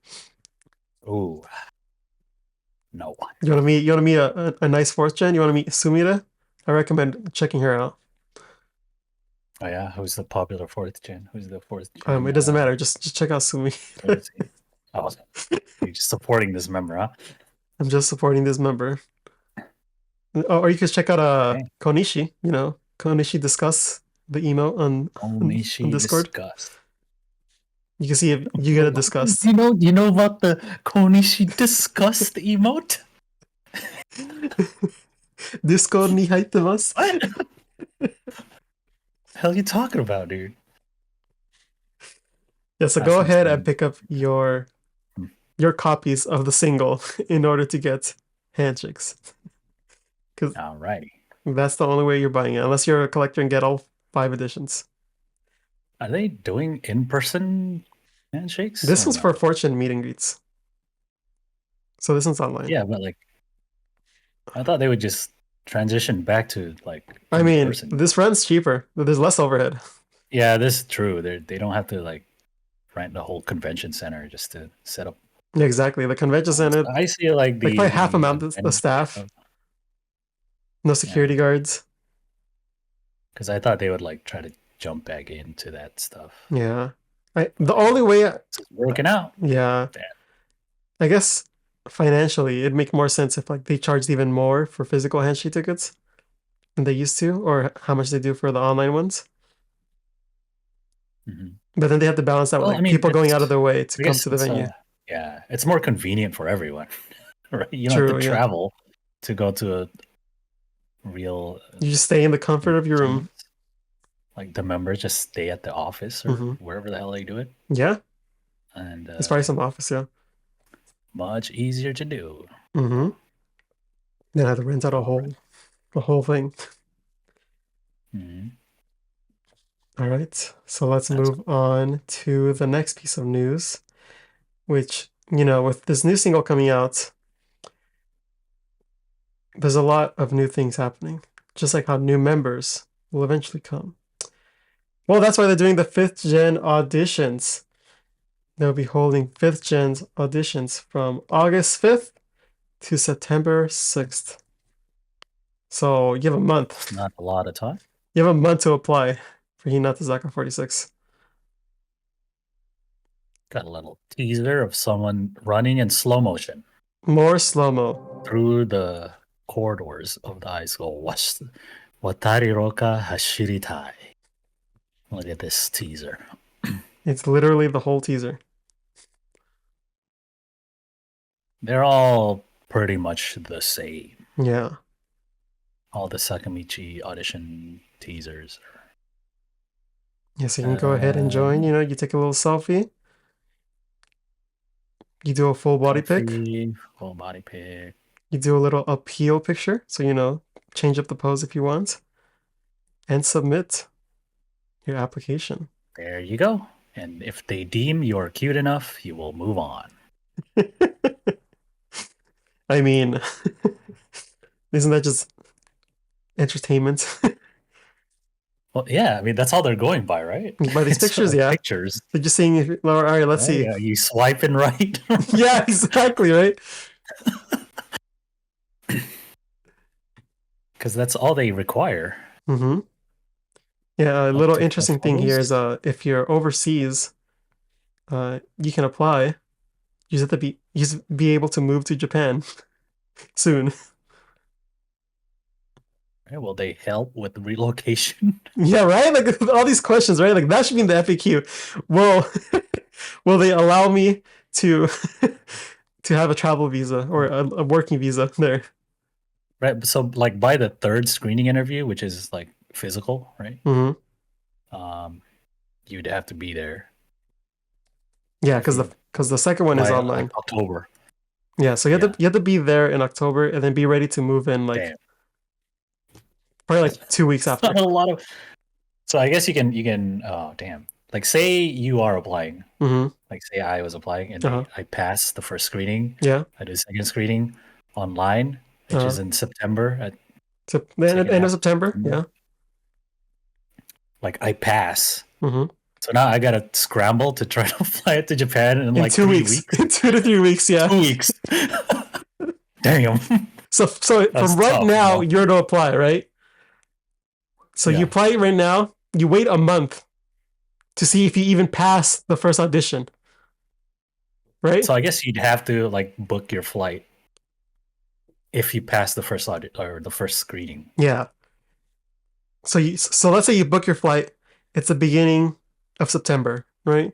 Ooh, no. You want to meet a nice fourth gen? You want to meet Sumire? I recommend checking her out. Oh yeah, who's the popular fourth gen? Who's the fourth gen? It doesn't matter. Just check out Sumi. Oh, you're just supporting this member, huh? I'm just supporting this member. Oh, or you could check out Okay. Konishi. You know, Konishi discuss the email on Discord. Discuss. You can see if you get a discuss. You know about the Konishi disgust emote? Discord ni haitemasu. What? The hell are you talking about, dude? Yeah, so go ahead and pick up your copies of the single in order to get handshakes. Because Alrighty. that's the only way you're buying it, unless you're a collector and get all 5 editions. Are they doing in-person handshakes? This one's for Fortune meet and greets. So this one's online. Yeah, but like, I thought they would just transition back to like. I mean, person. this runs cheaper. There's less overhead. Yeah, this is true. They don't have to like rent the whole convention center just to set up. Yeah, exactly. The convention center. I see like probably half amount of the staff. No security guards. Because I thought they would like try to jump back into that stuff. Yeah. The only way it's working out. Yeah. I guess financially it'd make more sense if like they charged even more for physical handshake tickets than they used to, or how much they do for the online ones. Mm-hmm. But then they have to balance that with people going out of their way to come to the venue. Yeah, it's more convenient for everyone, right? You don't have to travel to go to a real. You just stay in the comfort of your room. Like the members just stay at the office or wherever the hell they do it. Yeah. And it's probably some office, yeah. Much easier to do. Then I have to rent out a whole thing. All right, so let's move on to the next piece of news, which, you know, with this new single coming out, there's a lot of new things happening, just like how new members will eventually come. Well, that's why they're doing the 5th gen auditions. They'll be holding 5th gen auditions from August 5th to September 6th. So you have a month. It's not a lot of time. You have a month to apply for Hinatazaka46. Got a little teaser of someone running in slow motion. More slow-mo. Through the corridors of the high school. Watariroka Hashiritai. Look at this teaser. It's literally the whole teaser. They're all pretty much the same. Yeah. All the Sakamichi audition teasers. Yes, you can go ahead and join. You know, you take a little selfie. You do a full body pic. Full body pic. You do a little appeal picture. So, you know, change up the pose if you want. And submit your application. There you go. And if they deem you're cute enough, you will move on. I mean, isn't that just entertainment? Well, yeah, I mean, that's all they're going by, right? By these pictures, yeah. Pictures. They're just saying, all right, let's see. Yeah, you swiping right. Yeah, exactly, right? Because that's all they require. Yeah, a little interesting thing here is if you're overseas, you can apply. You just have to be able to move to Japan soon. Will they help with relocation? Yeah, right? Like all these questions, right? Like that should be in the FAQ. Will they allow me to have a travel visa or a working visa there? Right. So like by the 3rd screening interview, which is like physical, right? You'd have to be there. Yeah, because the second one is online. Like October. Yeah, so you have to be there in October and then be ready to move in like probably like 2 weeks after. Not a lot of. So I guess you can. Oh damn! like say you are applying, Mm-hmm. like say I was applying and I passed the first screening. Yeah. I do second screening online, which is in September at the end of September. Yeah. Like I pass. Mm-hmm. So now I gotta scramble to try to fly it to Japan in like 2 weeks. 2 to 3 weeks, yeah. 2 weeks. Damn. So from right tough, now, bro. you're to apply, right? So you apply right now, you wait a month to see if you even pass the first audition. Right? So I guess you'd have to like book your flight if you pass the first audit or the first screening. Yeah. So let's say you book your flight. It's the beginning of September, right?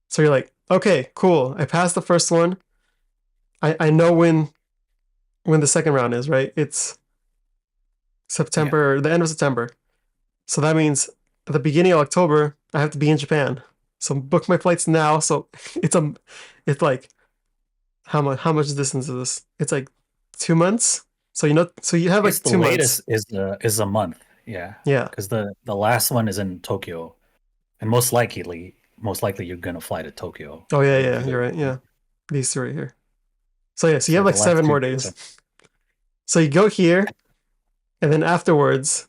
So you're like, okay, cool. I passed the first one. I know when the second round is, right? It's September, the end of September. So that means at the beginning of October, I have to be in Japan. So book my flights now. So it's like how much distance is this? It's like 2 months. So you have like 2 months. The latest is a month. Yeah. Yeah. Because the last one is in Tokyo, and most likely you're gonna fly to Tokyo. Oh yeah, you're right. Yeah, these two right here. So yeah, so you have like 7 more days. So you go here, and then afterwards,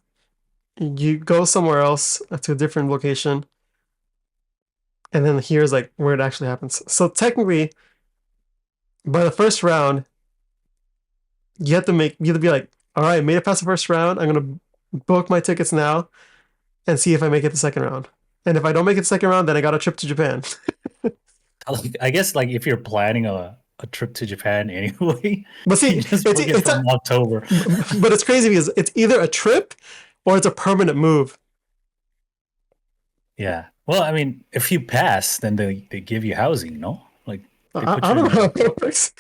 you go somewhere else to a different location, and then here's like where it actually happens. So technically, by the first round, you have to be like, all right, I made it past the first round. I'm gonna book my tickets now, and see if I make it the second round. And if I don't make it the second round, then I got a trip to Japan. I guess like if you're planning a trip to Japan anyway, but see, it's from October. But it's crazy because it's either a trip or it's a permanent move. Yeah. Well, I mean, if you pass, then they give you housing, no? Like I don't know how it works.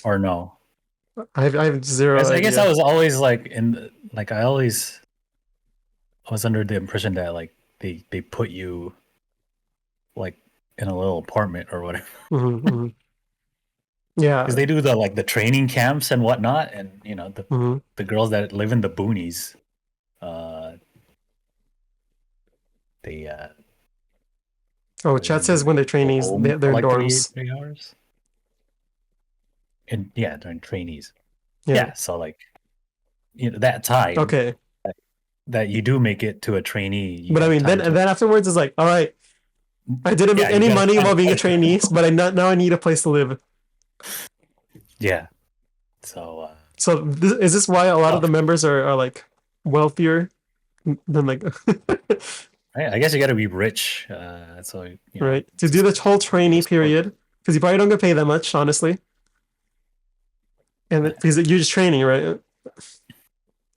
Or no? I have zero idea. I guess I was always like I was under the impression that like they put you like in a little apartment or whatever. Mm-hmm, mm-hmm. Yeah, because they do the training camps and whatnot, and you know the girls that live in the boonies, they chat says when they're trainees, they're like dorms. 3 hours. And yeah, during trainees. Yeah. Yeah, so like that time. Okay. That you do make it to a trainee. But I mean, then afterwards it's like, all right, I didn't make any money while being a trainee, but now I need a place to live. Yeah. So. Is this why a lot of the members are like wealthier than like? I guess you got to be rich. So right, to do the whole trainee period, because you probably don't get paid that much, honestly. And because you're just training, right?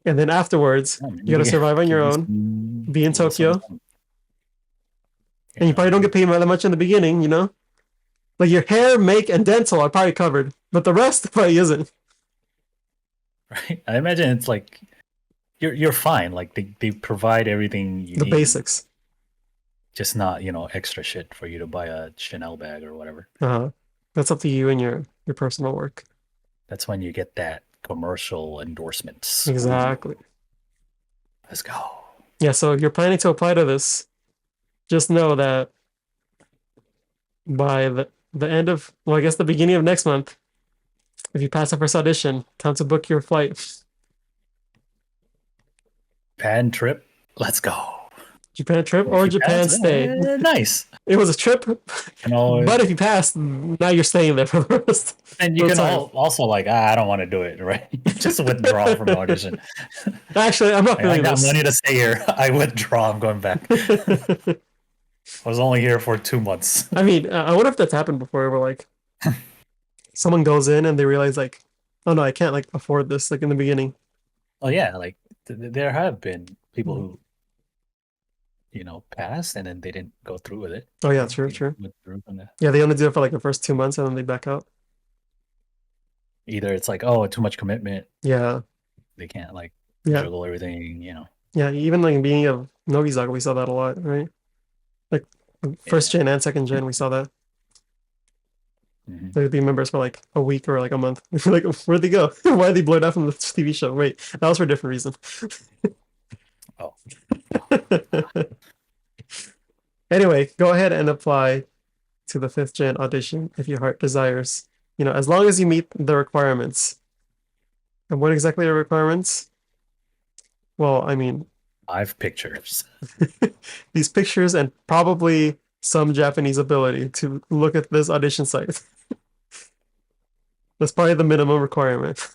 And then afterwards, you got to survive on your own, be in Tokyo. And you probably don't get paid that much in the beginning, Like your hair, make, and dental are probably covered, but the rest probably isn't. Right. I imagine it's like you're fine. Like they provide everything you need. The basics. Just not, extra shit for you to buy a Chanel bag or whatever. That's up to you and your personal work. That's when you get that commercial endorsements. Exactly. Let's go. Yeah, so if you're planning to apply to this, just know that by the end of, I guess the beginning of next month, if you pass the first audition, time to book your flight. Japan trip, let's go. Japan trip or Japan stay. Nice. It was a trip, but if you pass, now you're staying there for the rest. And you can also like, I don't want to do it, right? Just withdraw from the audition. Actually, I'm not feeling this. I got money to stay here. I withdraw. I'm going back. I was only here for 2 months. I mean, I wonder if that's happened before. Where like, someone goes in and they realize like, oh no, I can't like afford this. Like in the beginning. Oh yeah, like there have been people who, passed and then they didn't go through with it. Oh yeah, true. Yeah, they only do it for like the first 2 months and then they back out. Either it's like, oh, too much commitment. Yeah. They can't like juggle everything, Yeah, even like being of Nogizaka, we saw that a lot, right? Like first gen and second gen, we saw that. They'd be members for like a week or like a month. Like, where'd they go? Why did they blurred out from the TV show? Wait, that was for a different reason. Oh. Anyway, go ahead and apply to the 5th Gen audition if your heart desires. As long as you meet the requirements. And what exactly are requirements? Well, I mean, 5 pictures. these pictures and probably some Japanese ability to look at this audition site. That's probably the minimum requirement.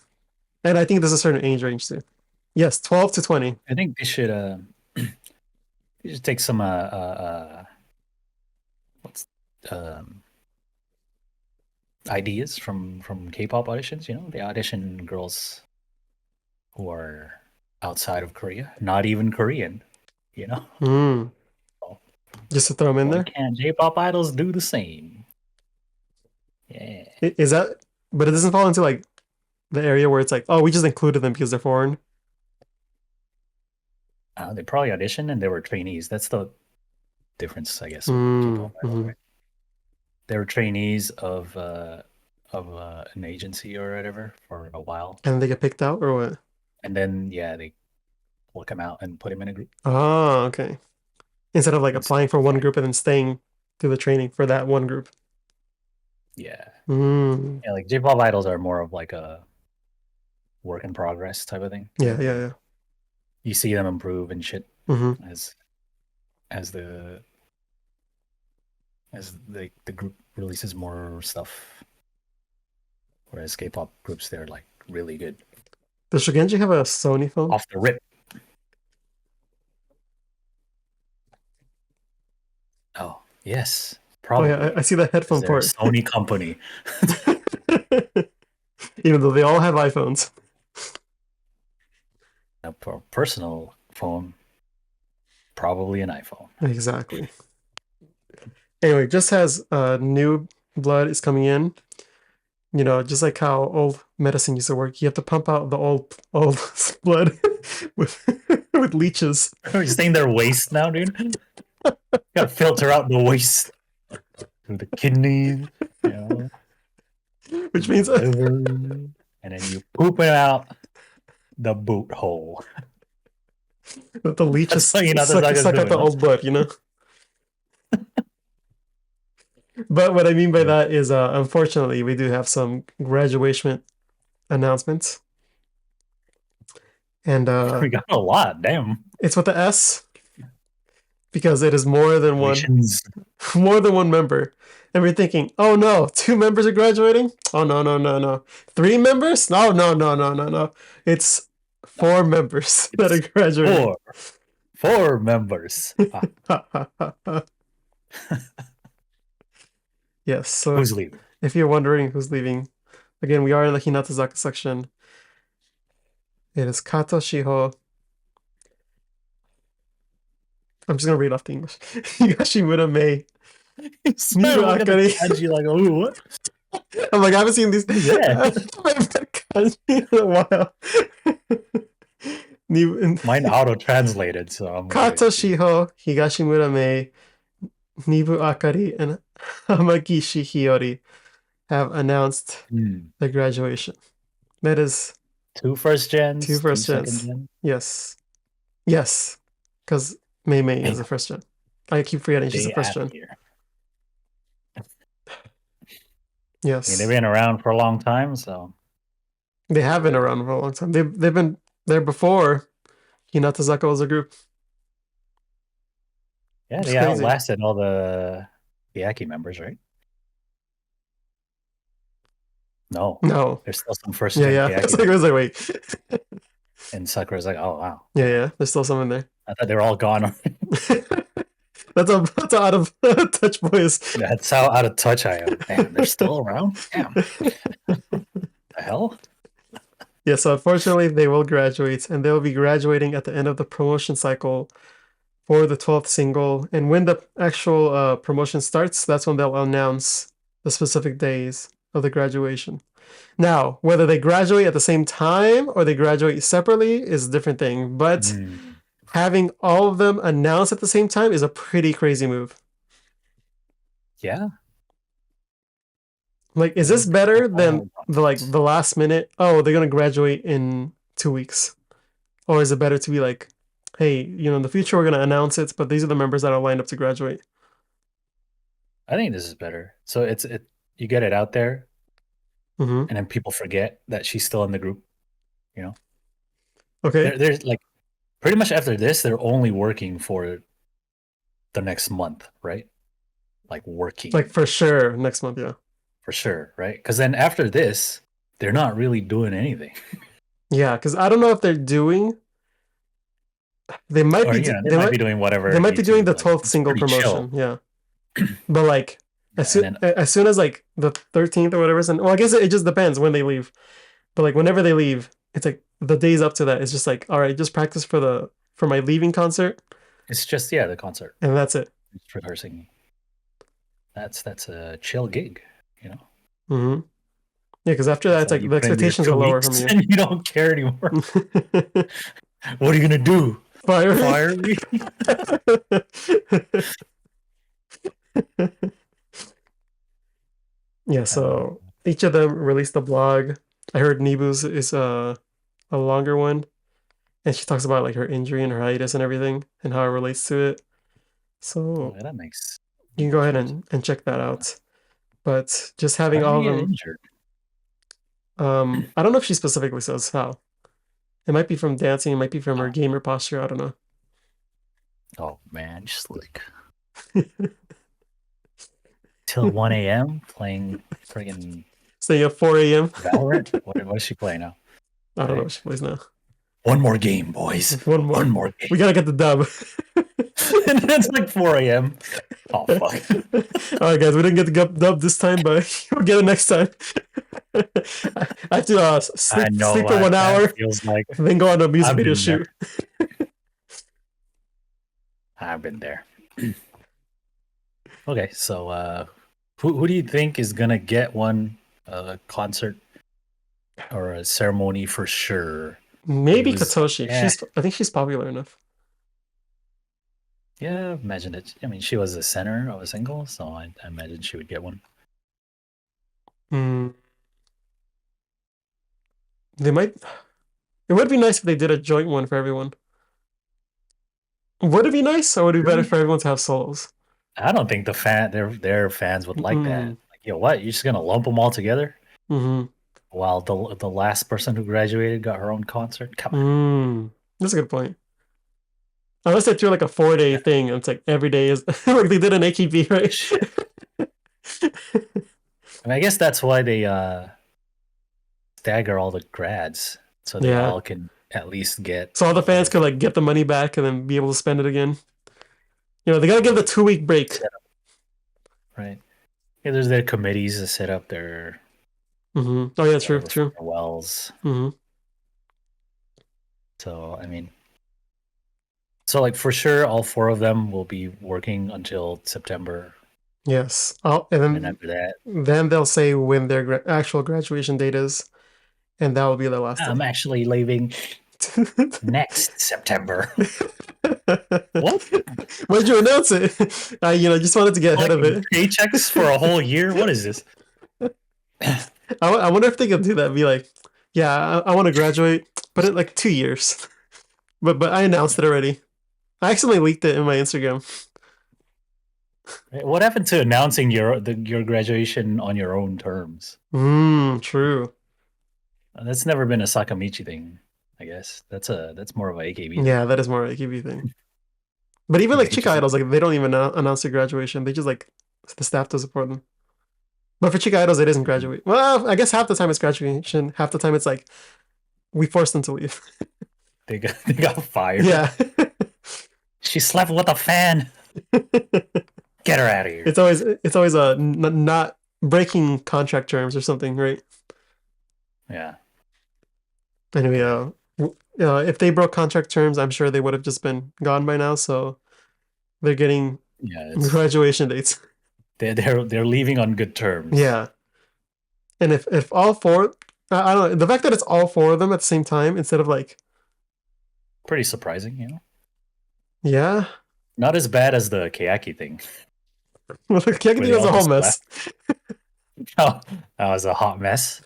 And I think there's a certain age range too. Yes, 12 to 20. I think they should you should take some what's ideas from K-pop auditions. They audition girls who are outside of Korea, not even Korean. Mm. Just to throw them in Why there. can't J-pop idols do the same? Yeah. Is that? But it doesn't fall into like the area where it's like, oh, we just included them because they're foreign. They probably auditioned and they were trainees. That's the difference, I guess. With K-pop idols, right? They were trainees of an agency or whatever for a while, and they get picked out or what? And then they pluck them out and put them in a group. Oh, okay. Instead of like applying for one group and then staying through the training for that one group. Yeah. Mm. Yeah, like J-pop idols are more of like a work in progress type of thing. Yeah. You see them improve and shit as the group releases more stuff. Whereas K-pop groups, they're like really good. Does Shugenji have a Sony phone? Off the rip. Oh, yes. Probably. Oh yeah, I see the headphone They're port. a Sony company. Even though they all have iPhones. A personal phone, probably an iPhone. Exactly. Anyway, just as new blood is coming in, just like how old medicine used to work, you have to pump out the old blood with leeches. Are you saying their waste now, dude? Gotta filter out the waste through the kidneys, which means and then you poop it out the boot hole. The leeches suck out doing, the old blood, But what I mean by that is, unfortunately, we do have some graduation announcements. And we got a lot, damn. It's with the S because it is more than one member. And we're thinking, oh no, 2 members are graduating? Oh no. 3 members? No. It's 4 members that are graduating. 4 members. Yes, so who's leaving? If you're wondering who's leaving, again, we are in the Hinatazaka section. It is Kato, Shiho. I'm just gonna read off the English. Higashimura, Mei. Nibu, Akari. Like, oh, what? I'm like, I haven't seen these. Yeah. Kanji in a while. Mine auto-translated, so I'm Kato, Shiho, Higashimura, Mei, Nibu, Akari, and Hamagishi, Hiyori have announced the graduation. That is 2 first gens. 2 first gens. Yes. Because Mei is a first gen. I keep forgetting she's a first gen. Yes. I mean, they've been around for a long time, so they have been around for a long time. They've been there before Hinatazaka was a group. Yeah, they outlasted all the Aki members, right? No. There's still some first gen. Yeah. I was like, wait. And Sakura's like, oh wow. Yeah. There's still some in there. I thought they were all gone. That's how out of touch, boys. That's how out of touch I am. Damn, they're still around? Damn. The hell? Yeah, so unfortunately they will graduate, and they'll be graduating at the end of the promotion cycle for the 12th single. And when the actual promotion starts, that's when they'll announce the specific days of the graduation. Now, whether they graduate at the same time or they graduate separately is a different thing, but having all of them announced at the same time is a pretty crazy move. Yeah. Like, is this better than the last minute, oh, they're gonna graduate in 2 weeks? Or is it better to be like, hey, in the future we're gonna announce it, but these are the members that are lined up to graduate? I think this is better. So you get it out there, Mm-hmm. and then people forget that she's still in the group. Okay. There's like pretty much after this, they're only working for the next month, right? Like working, Like for sure next month, yeah. for sure, right? Because then after this, they're not really doing anything. Yeah, because I don't know if they're doing. They might Or be. they might be doing whatever. They might be doing YouTube, the like, 12th it's single pretty promotion. chill. Yeah, but like Yeah, and then as soon as like the 13th or whatever, well, I guess it just depends when they leave. But like whenever they leave, it's like the days up to that. It's just like, all right, just practice for my leaving concert, it's just the concert. and that's it. It's rehearsing. That's a chill gig, Mm-hmm. Yeah, because after that, it's like you the put in your expectations 2 are lower weeks from you. and you don't care anymore. What are you gonna do? Fire me? Yeah, so each of them released a blog. I heard Nibu's is a longer one, and she talks about like her injury and her hiatus and everything and how it relates to it. So Yeah, that makes. you can go ahead and check that out. But just How having do all you of get them, injured? I don't know if she specifically says how. It might be from dancing, it might be from her Oh. gamer posture, I don't know. Oh man, just like till 1 a.m. playing friggin' Staying up 4 a.m. Valorant. What is she playing now? I don't know what she plays now. One more game, boys. One more game. We gotta get the dub. And then it's like 4 a.m. Oh fuck. Alright guys, we didn't get the dub this time, but we'll get it next time. I have to sleep for 1 hour, feels like then go on a music I've video been shoot. I've been there. Okay, so who do you think is gonna get one concert or a ceremony for sure? Maybe It was- Katoshi. yeah. I think she's popular enough. Yeah, imagine it. I mean, she was the center of a single, so I imagine she would get one. They might. It would be nice if they did a joint one for everyone. Would it be nice, or would it be better for everyone to have solos? I don't think their fans would like that. Like, yo, what? You're just gonna lump them all together? Mm-hmm. While the last person who graduated got her own concert? Come on. That's a good point. Unless they threw like a 4-day thing, and it's like every day is like they did an AKB, right? I mean, I guess that's why they stagger all the grads, so they all can at least get. So all the fans could like get the money back and then be able to spend it again. They gotta give the 2-week break. Right. Yeah, there's their committees to set up their. Oh yeah, true. Wells. Mm-hmm. So I mean, like for sure, all 4 of them will be working until September. Yes. And then after that, then they'll say when their actual graduation date is, and that will be their last. I'm actually leaving next September. What? Why'd you announce it? I just wanted to get ahead of it. Paychecks for a whole year? What is this? I wonder if they could do that. Be like, yeah, I want to graduate, but in like 2 years. But I announced it already. I accidentally leaked it in my Instagram. What happened to announcing your graduation on your own terms? True. That's never been a Sakamichi thing, I guess. That's more of a AKB thing. Yeah, that is more AKB thing. But even like Chica Idols, like they don't even announce their graduation. They just like the staff to support them. But for Chica Idols, it isn't graduate. Well, I guess half the time it's graduation. Half the time it's like we forced them to leave. They got fired. Yeah. She slept with a fan. Get her out of here. It's always a not breaking contract terms or something, right? Yeah. Anyway, if they broke contract terms, I'm sure they would have just been gone by now. So they're getting graduation dates. They're leaving on good terms. Yeah. And if all 4, I don't know, the fact that it's all 4 of them at the same time instead of like. Pretty surprising, Yeah. Not as bad as the Kayaki thing. Well, the Kayaki thing was a whole mess. Oh, that was a hot mess.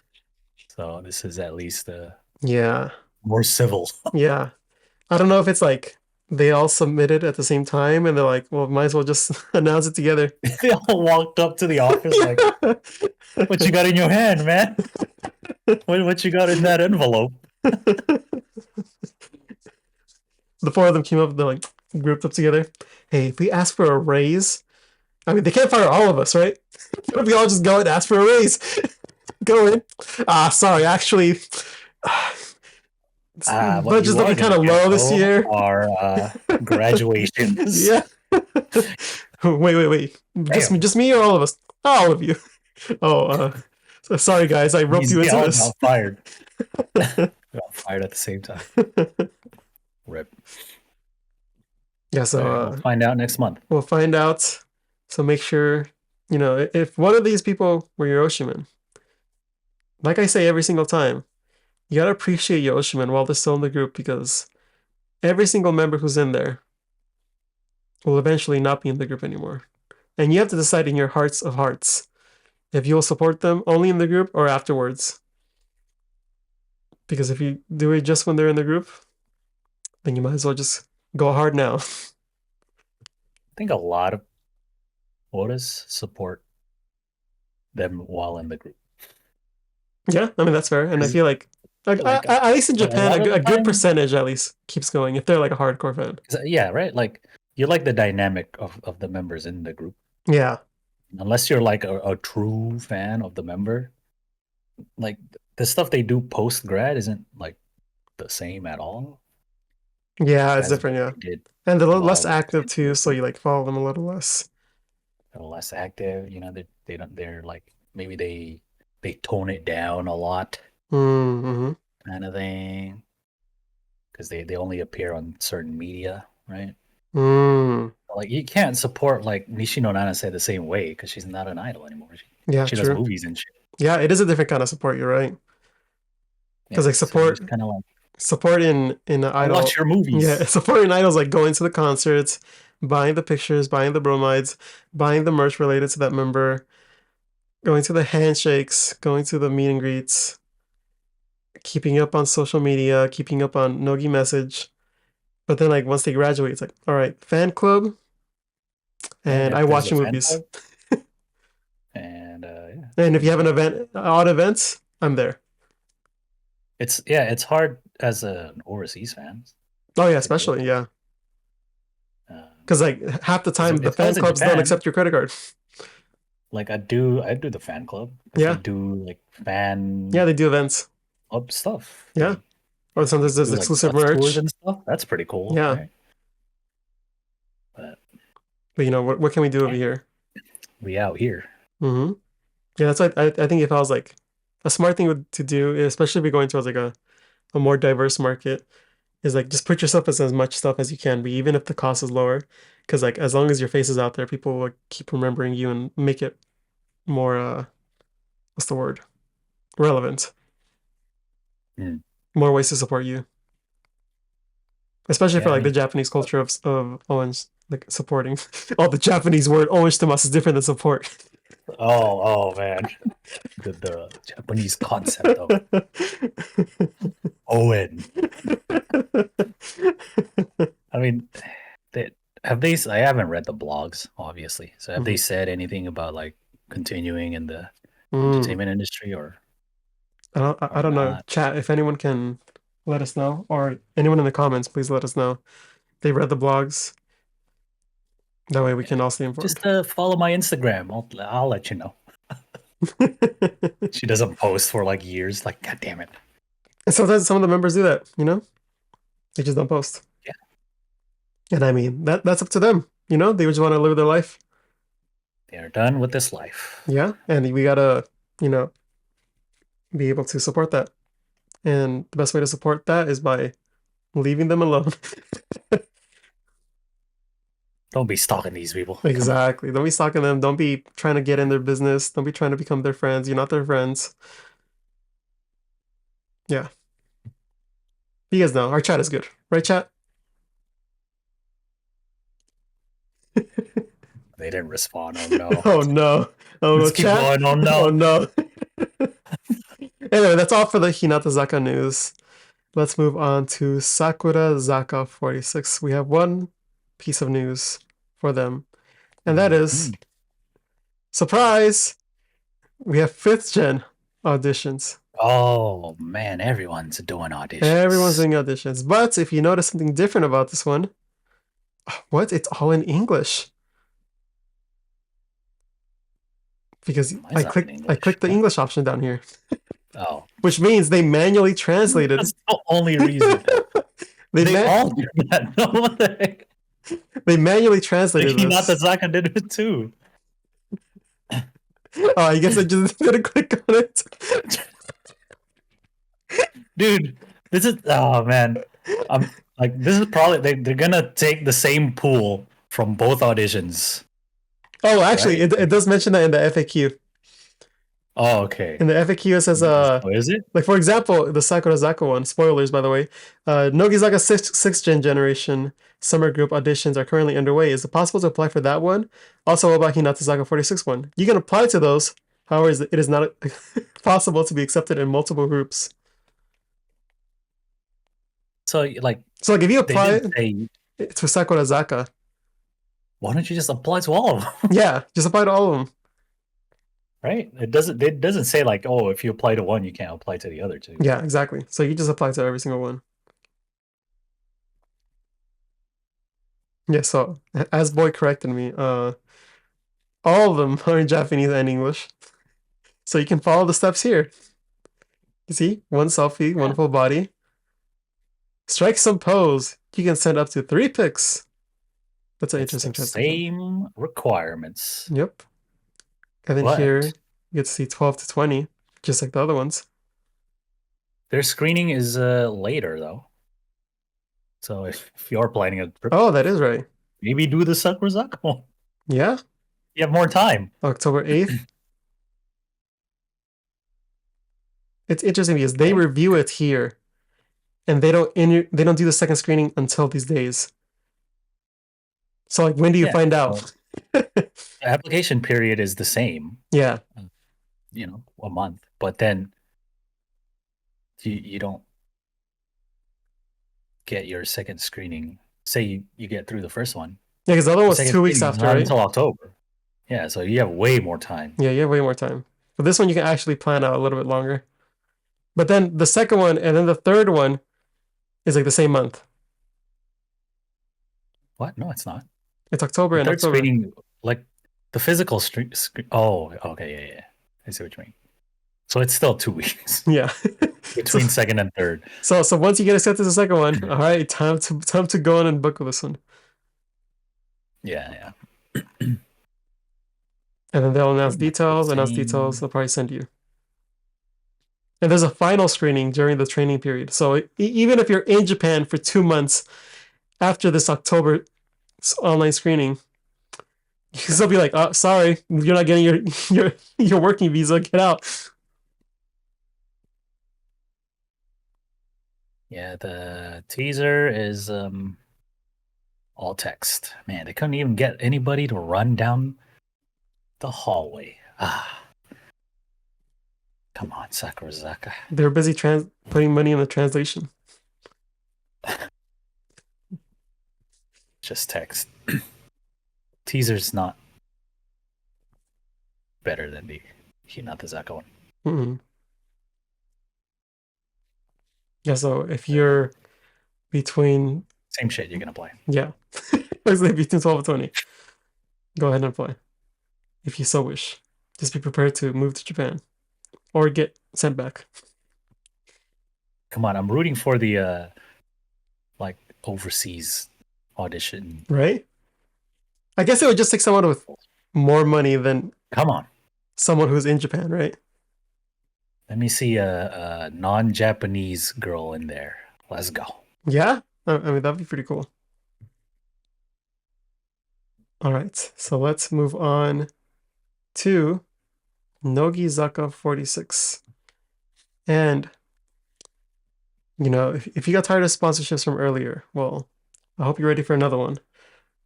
So this is at least more civil. Yeah. I don't know if it's like they all submitted at the same time, and they're like, well, might as well just announce it together. They all walked up to the office like, "What you got in your hand, man? What you got in that envelope?" The four of them came up, they're like, grouped up together. Hey, if we ask for a raise, I mean, they can't fire all of us, right? What if we all just go and ask for a raise? Go in. Sorry, actually, budget's looking kind of low this year. Our graduations. Yeah. Wait. Just me or all of us? All of you. Oh, so sorry guys, I roped you into this. Got fired. Got fired at the same time. Rip. Yeah, so we'll find out next month. We'll find out. So make sure, if one of these people were your Oshiman, like I say every single time, you gotta appreciate your Oshiman while they're still in the group, because every single member who's in there will eventually not be in the group anymore. And you have to decide in your hearts of hearts if you'll support them only in the group or afterwards. Because if you do it just when they're in the group, then you might as well just go hard now. I think a lot of Odas support them while in the group. Yeah, I mean, that's fair. And I feel like at least in Japan, a good percentage at least keeps going if they're like a hardcore fan. Yeah, right? Like, you like the dynamic of the members in the group. Yeah. Unless you're like a true fan of the member, like the stuff they do post grad isn't like the same at all. Yeah, it's different, yeah. And they're less active too, so you like follow them a little less. They're less active, they're like, maybe they tone it down a lot. Mm-hmm. Kind of thing. Because they only appear on certain media, right? Like, you can't support like Nishino Nanase the same way because she's not an idol anymore. She does movies and shit. Yeah, it is a different kind of support. You're right. Because like support, kind of like support in idol. Watch your movies. Yeah, support in idols like going to the concerts, buying the pictures, buying the bromides, buying the merch related to that member, going to the handshakes, going to the meet and greets, keeping up on social media, keeping up on Nogi message. But then like once they graduate, it's like, all right, fan club, and I watch movies. And if you have an event, odd events, I'm there. It's hard as an overseas fan. Oh yeah, especially yeah. Because like half the time the fan clubs don't accept your credit card. Like I do the fan club. Yeah. They do like fan. Yeah, they do events. Up stuff. Yeah. Or sometimes there's exclusive merch and stuff. That's pretty cool. Yeah. Right? But what can we do over here? We out here. Mm-hmm. Yeah, that's what I think. If I was like a smart thing to do, especially if you're going towards like a more diverse market, is like just put yourself as much stuff as you can be, even if the cost is lower. Because like as long as your face is out there, people will keep remembering you and make it more what's the word? Relevant. More ways to support you. Especially for like the Japanese culture of Owens, like supporting. The Japanese word Owenshimasu is different than support. Oh man. The Japanese concept of Owen. I mean, I haven't read the blogs, obviously. So have they said anything about like continuing in the entertainment industry or I don't know. Chat, if anyone can let us know, or anyone in the comments, please let us know. They read the blogs. That way we can all stay informed. Just follow my Instagram. I'll let you know. She doesn't post for like years. Like, God damn it. And sometimes some of the members do that, They just don't post. Yeah. And I mean, that's up to them. They just want to live their life. They're done with this life. Yeah. And we gotta, be able to support that. And the best way to support that is by leaving them alone. Don't be stalking these people. Exactly. Don't be stalking them. Don't be trying to get in their business. Don't be trying to become their friends. You're not their friends. Yeah. You guys know, our chat is good. Right, chat? They didn't respond. Oh, no. Oh, no. Oh, Let's keep going. Oh, no. Oh, no. Anyway, that's all for the Hinatazaka news. let's move on to Sakurazaka46. We have one piece of news for them, and that is, surprise, we have 5th gen auditions. Oh man, everyone's doing auditions. Everyone's doing auditions. But if you notice something different about this one, what? It's all in English. Because I clicked the English option down here. Oh. Which means they manually translated. That's the only reason. they all do that. No, what the heck? They manually translated this. Hinatazaka did it too. Oh, I guess I just didn't click on it. Dude, this is, oh man. I'm like, this is probably, they're gonna take the same pool from both auditions. Oh, actually, right? it does mention that in the FAQ. Oh, okay. In the FAQ, it says, is it? Like, for example, the Sakurazaka one, spoilers, by the way, Nogizaka 6th gen generation summer group auditions are currently underway. Is it possible to apply for that one? Also, what about Hinatazaka46 one? You can apply to those. However, it is not possible to be accepted in multiple groups. So, like, if you apply to Sakurazaka, why don't you just apply to all of them? Yeah, just apply to all of them. Right? It doesn't say like, oh, if you apply to one, you can't apply to the other two. Yeah, exactly. So you just apply to every single one. Yeah, so as Boy corrected me, all of them are in Japanese and English. So you can follow the steps here. You see, one selfie, one full body. Strike some pose. You can send up to 3 pics. That's an interesting translation. Same requirements. Yep. And then here, you get to see 12 to 20, just like the other ones. Their screening is later, though. So if you're planning a trip... Oh, that is right. Maybe do the Sakurazaka one. Yeah? You have more time. October 8th. It's interesting because they review it here, and they don't do the second screening until these days. So, like, when do you find out? The application period is the same. Yeah. You know, a month. But then you don't get your second screening. Say you get through the first one. Yeah, because the other one was 2 weeks after, right? Until October. Yeah, so you have way more time. Yeah, you have way more time. But this one you can actually plan out a little bit longer. But then the second one and then the third one is like the same month. What? No, it's not. It's October and October. Screening, like the physical screen. Oh, okay, yeah. I see what you mean. So it's still 2 weeks. Yeah. Between second and third. So once you get accepted to the second one, all right, time to go on and book this one. Yeah. And then they'll announce details, they'll probably send you. And there's a final screening during the training period. So even if you're in Japan for 2 months after this October online screening, you can still be like, oh, sorry, you're not getting your working visa, get out. Yeah, the teaser is all text. Man, they couldn't even get anybody to run down the hallway. Come on, Sakurazaka. They're busy putting money in the translation. Just text. Teaser's not better than the Hinatazaka one. Mm-hmm. Yeah, so if you're between... Same shit, you can apply. Yeah. Between 12 and 20. Go ahead and apply. If you so wish. Just be prepared to move to Japan. Or get sent back. Come on, I'm rooting for the like overseas audition. Right? I guess it would just take someone with more money than someone who's in Japan, right? Let me see a non-Japanese girl in there. Let's go. Yeah? I mean, that'd be pretty cool. All right, so let's move on to Nogizaka46. And, you know, if you got tired of sponsorships from earlier, well, I hope you're ready for another one.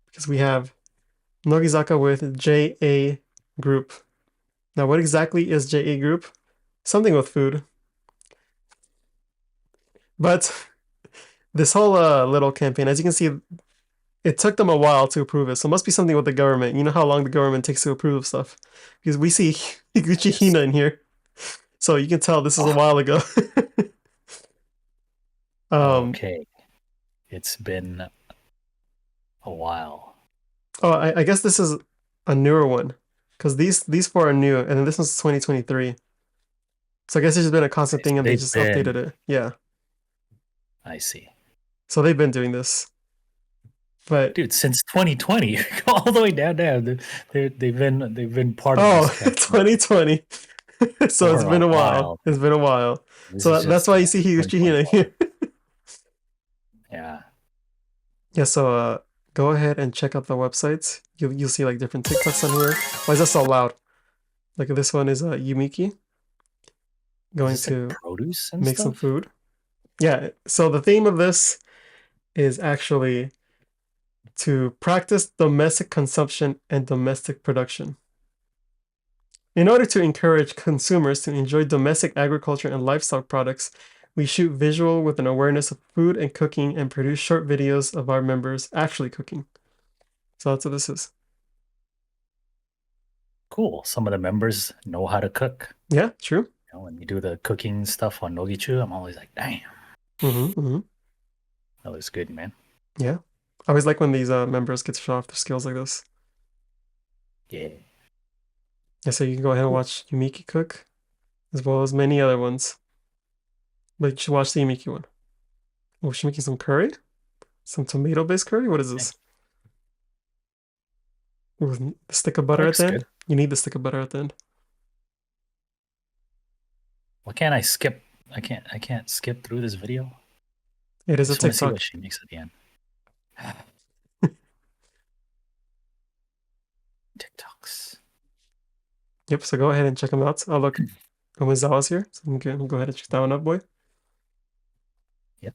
Because we have Nogizaka with JA Group. Now, what exactly is JA Group? Something with food. But this whole little campaign, as you can see, it took them a while to approve it. So it must be something with the government. You know how long the government takes to approve stuff? Because we see Higuchi Hina in here. So you can tell this is a while ago. Okay. It's been a while. Oh, I guess this is a newer one. Because these four are new, and then this one's 2023. So I guess it's just been a constant thing and they just updated it. Yeah. I see. So they've been doing this. But dude, since 2020, all the way down, they've been part of this campaign 2020. So for it's been a while. while. It's been a while. This So is that's just, why you see Higuchi Hina here. Yeah. Yeah, so go ahead and check out the website. You'll see like different TikToks on here. Why is that so loud? Like this one is Yumiki going Is this to like produce and make some stuff? food. Yeah, so the theme of this is actually to practice domestic consumption and domestic production. In order to encourage consumers to enjoy domestic agriculture and livestock products, we shoot visual with an awareness of food and cooking and produce short videos of our members actually cooking. So that's what this is. Cool. Some of the members know how to cook. Yeah, true. You know, when you do the cooking stuff on Nogichu, I'm always like, damn, that looks good, man. Yeah. I always like when these members get to show off their skills like this. Yeah. Yeah, so you can go ahead and watch Yumiki cook, as well as many other ones. But you should watch the Yumiki one. Oh, she's making some curry? Some tomato-based curry? What is this? Ooh, the stick of butter at looks the end? good. You need the stick of butter at the end. Why can't I skip? I can't skip through this video. It is a I just want to see TikTok. what she makes at the end. TikToks. Yep, so go ahead and check them out. Oh, look, Omizawa's here. So you can go ahead and check that one out, boy. Yep.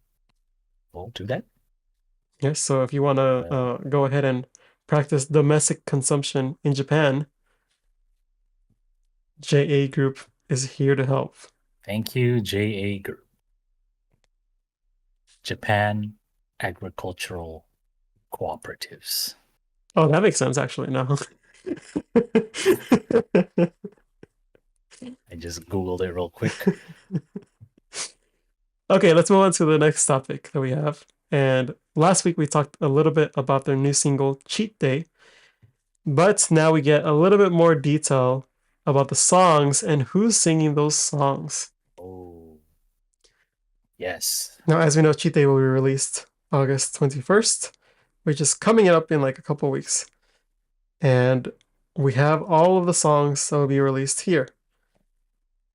We'll do that. Yes, so if you want to go ahead and practice domestic consumption in Japan, JA Group is here to help. Thank you, JA Group. Japan Agricultural Cooperatives. Oh, that makes sense, actually, now. I just Googled it real quick. Okay, let's move on to the next topic that we have. And last week we talked a little bit about their new single, Cheat Day. But now we get a little bit more detail about the songs and who's singing those songs. Oh, yes. Now, as we know, Cheat Day will be released August 21st, which is coming up in like a couple weeks. And we have all of the songs that will be released here.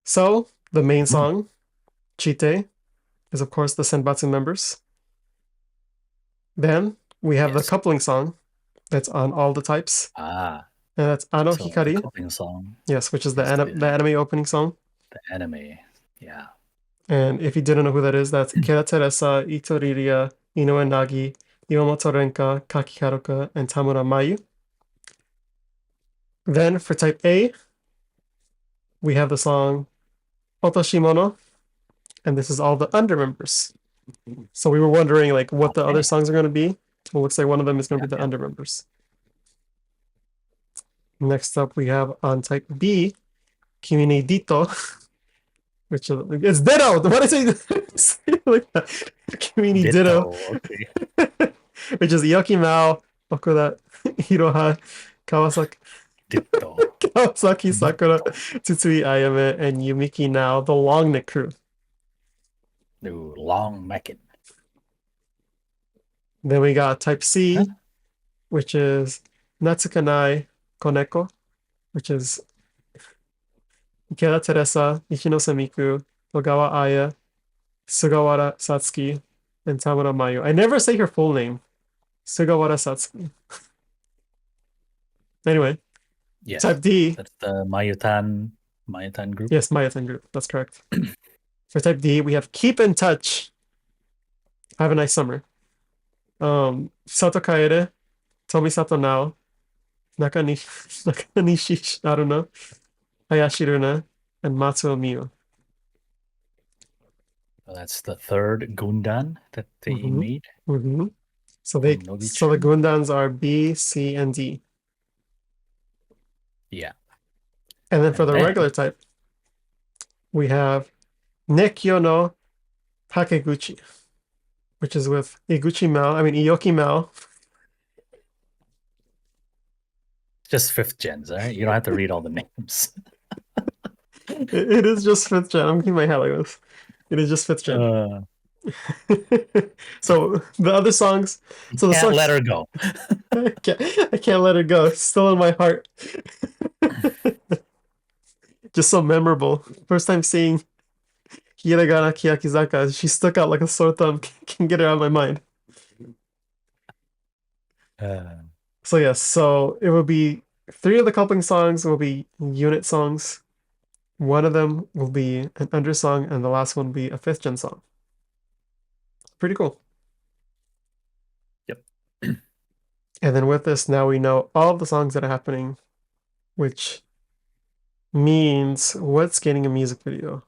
So, the main song, Cheat Day, is of course the Senbatsu members. Then we have the coupling song that's on all the types. Ah. And that's Ano So Hikari. the coupling song. Yes, which is the anime opening song. The anime, yeah. And if you didn't know who that is, that's Ikeda Teresa, Itoriria, Inoue Nagi, Iwamoto Renka, Kaki Haruka, and Tamura Mayu. Then for type A, we have the song Otoshimono, and this is all the under members. So we were wondering like what the other songs are going to be. Well, looks like one of them is going to be the under members. Next up, we have on type B, Kimi ni Dito, which is it's Ditto. What did I say? Like that. Kimi ni Ditto. Okay. Which is Yoki Mao, Okuda, Hiroha, Kawasaki, Ditto. Kawasaki Sakura, Tsutsui Ayame, and Yumiki Now, the Long Neck Crew. Ooh, long necked. Then we got type C, which is Natsukanai Koneko, which is Ikeda Teresa, Ichino Miku, Togawa Aya, Sugawara Satsuki, and Tamura Mayu. I never say her full name. Sugawara Satsuki. Anyway, Yes. type D. That's the Mayutan group. Yes, Mayutan group. That's correct. For type D, we have Keep in Touch. Have a nice summer. Sato Kaede, Tomisato Nao, Nakanishi Haruna, Hayashi Runa, and Matsuo Miyu. Well, that's the third Gundan that they made. Mm-hmm. So from the Nogichi. Gundans are B, C, and D. Yeah. And then for And the then, regular type, we have Nekyo no Takeguchi, which is with Iyoki Mao. just 5th gens, all right? You don't have to read all the names. It is just 5th gen. I'm keeping my hat like this. It is just 5th gen. So the other songs, so the Can't songs, let her go. I can't let it go. It's still in my heart. Just so memorable. First time seeing Hiragana Kiyakizaka, she stuck out like a sore thumb. Can't get her out of my mind. So yes, so it will be 3 of the coupling songs will be unit songs. One of them will be an undersong, and the last one will be a 5th gen song. Pretty cool. Yep. And then with this, now we know all of the songs that are happening, which means what's getting a music video?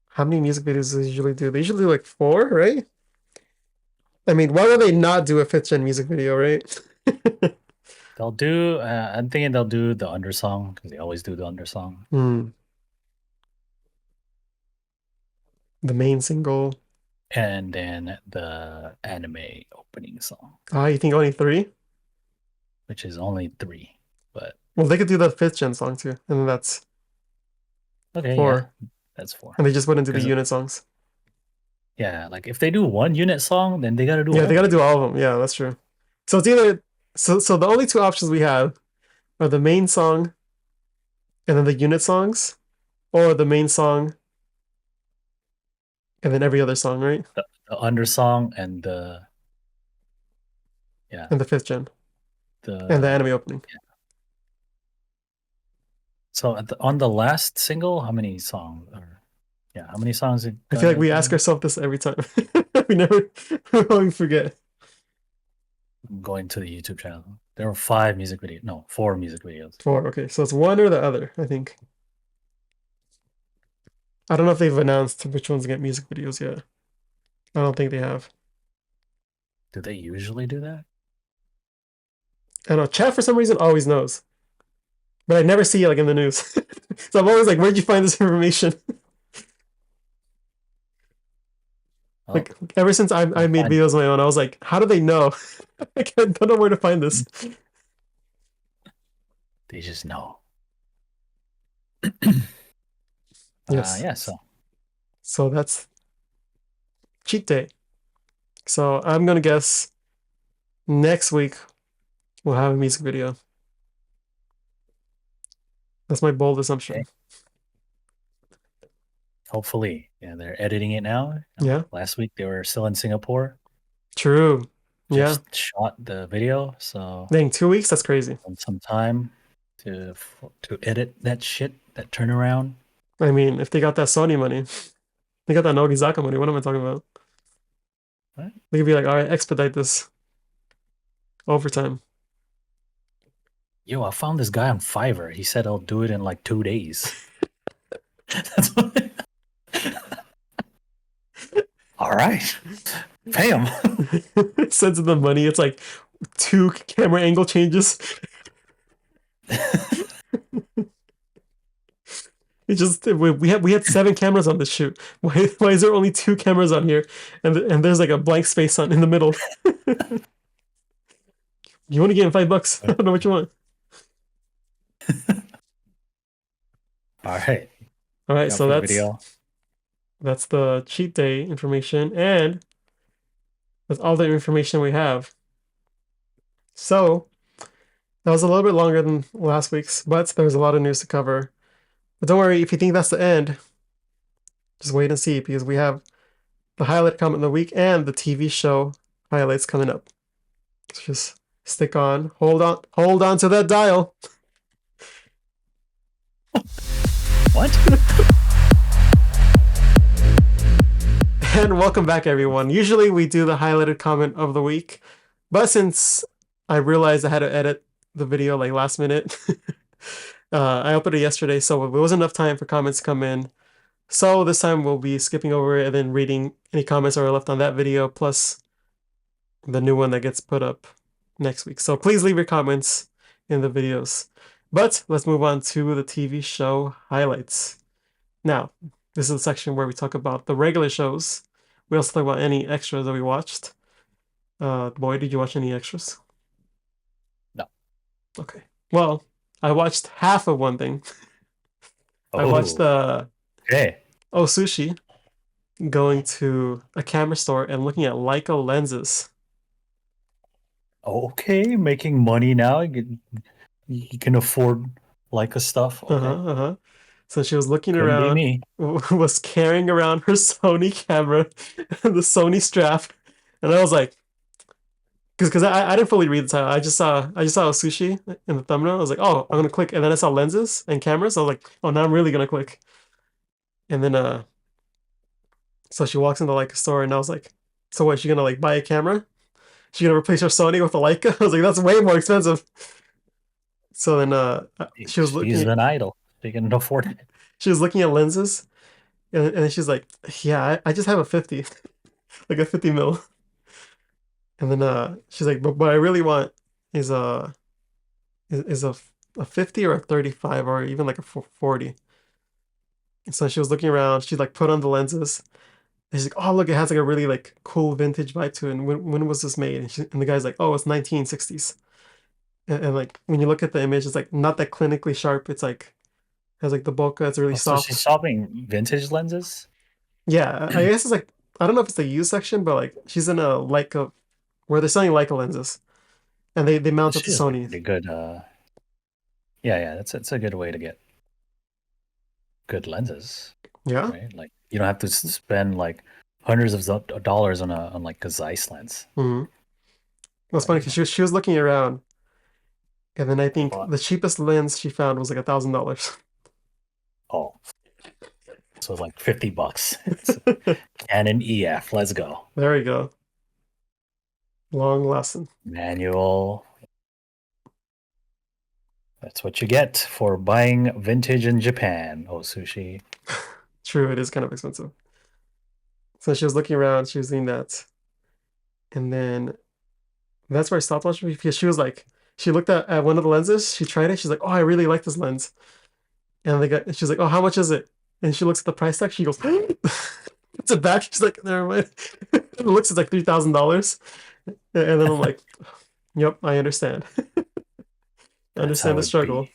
How many music videos do they usually do? They usually do like 4, right? I mean, why would they not do a 5th gen music video, right? They'll do, I'm thinking they'll do the undersong because they always do the undersong. The main single. And then the anime opening song. You think only 3? Which is only 3. But well, they could do the 5th gen song too, and then that's okay, 4. Yeah, that's 4. And they just wouldn't do the unit songs. Yeah, like if they do one unit song, then they gotta do they gotta do all of them. Yeah, that's true. So it's either so the only 2 options we have are the main song and then the unit songs, or the main song and then every other song, right? The undersong and the and the 5th gen. And the anime opening. Yeah. So on the last single, how many songs? How many songs? I feel like we ask ourselves this every time. we forget. I'm going to the YouTube channel. There were 5 music videos. No, 4 music videos. 4. Okay, so it's one or the other, I think. I don't know if they've announced which ones get music videos yet. I don't think they have. Do they usually do that? I don't know. Chat for some reason always knows, but I never see it like in the news. So I'm always like, "Where'd you find this information?" Like ever since I made videos of my own, I was like, "How do they know?" I don't know where to find this. They just know. Yes. Yeah. So that's cheat day. So I'm gonna guess next week we'll have a music video. That's my bold assumption. Okay. Hopefully. Yeah, they're editing it now. Yeah. Last week they were still in Singapore. True. Just shot the video, so dang, 2 weeks? That's crazy. Some time to edit that shit, that turnaround. I mean, if they got that Sony money, they got that Nogizaka money. What am I talking about? What? They could be like, all right, expedite this overtime. Yo, I found this guy on Fiverr. He said I'll do it in like 2 days. That's what. All right, pay him. Sends him the money. It's like 2 camera angle changes. It's just we had 7 cameras on this shoot. Why is there only 2 cameras on here, and there's like a blank space in the middle? You want to get him $5? I don't know what you want. All right. So that's the cheat day information, and that's all the information we have. So that was a little bit longer than last week's, but there's a lot of news to cover. But don't worry, if you think that's the end, just wait and see, because we have the highlight comment of the week and the TV show highlights coming up. So just stick on, hold on to that dial. What? And welcome back, everyone. Usually we do the highlighted comment of the week, but since I realized I had to edit the video like last minute, I uploaded it yesterday, so there wasn't enough time for comments to come in. So this time we'll be skipping over it and then reading any comments that are left on that video, plus the new one that gets put up next week. So please leave your comments in the videos. But let's move on to the TV show highlights. Now, this is the section where we talk about the regular shows. We also talk about any extras that we watched. Boy, did you watch any extras? No. Okay. Well, I watched half of one thing. I watched okay. Sushi going to a camera store and looking at Leica lenses. Okay, making money now. You can afford Leica stuff. Okay. So she was looking Couldn't be around, me. was carrying around her Sony camera, the Sony strap, and I was like, because I didn't fully read the title. I just saw Sushi in the thumbnail. I was like, oh, I'm gonna click, and then I saw lenses and cameras. I was like, oh, now I'm really gonna click. And then so she walks into like a store, and I was like, so what? She gonna like buy a camera? She gonna replace her Sony with a Leica? I was like, that's way more expensive. So then she was looking. She's an idol. She can afford it. She was looking at lenses, and then she's like, yeah, I just have a 50, like a 50 mil. And then she's like, but what I really want is a 50 or a 35 or even like a 40. And so she was looking around. She like put on the lenses. And she's like, oh look, it has like a really like cool vintage vibe to it. And when was this made? And the guy's like, oh, it's 1960s. And like when you look at the image, it's like not that clinically sharp. It's like has like the bokeh. It's really So soft. she's shopping vintage lenses? Yeah, I guess it's like I don't know if it's the used section, but like she's in a Leica where they're selling Leica lenses, and they mount up to She's Sony. pretty good. Yeah, that's a good way to get good lenses. Yeah. Right? Like you don't have to spend like hundreds of dollars on like a Zeiss lens. Mm-hmm. That's funny because she was looking around, and then I think the cheapest lens she found was like $1,000. Oh, so like $50. Canon EF. Let's go. There you go. Long lesson. Manual. That's what you get for buying vintage in Japan, Sushi. True, it is kind of expensive. So she was looking around, she was seeing that. And then that's where I stopped watching because she was like, she looked at one of the lenses, she tried it, she's like, oh, I really like this lens. And she's like, oh, how much is it? And she looks at the price tag, she goes, puts it back, she's like, never mind. It looks it's like $3,000. And then I'm like, yep, I understand. I understand the struggle.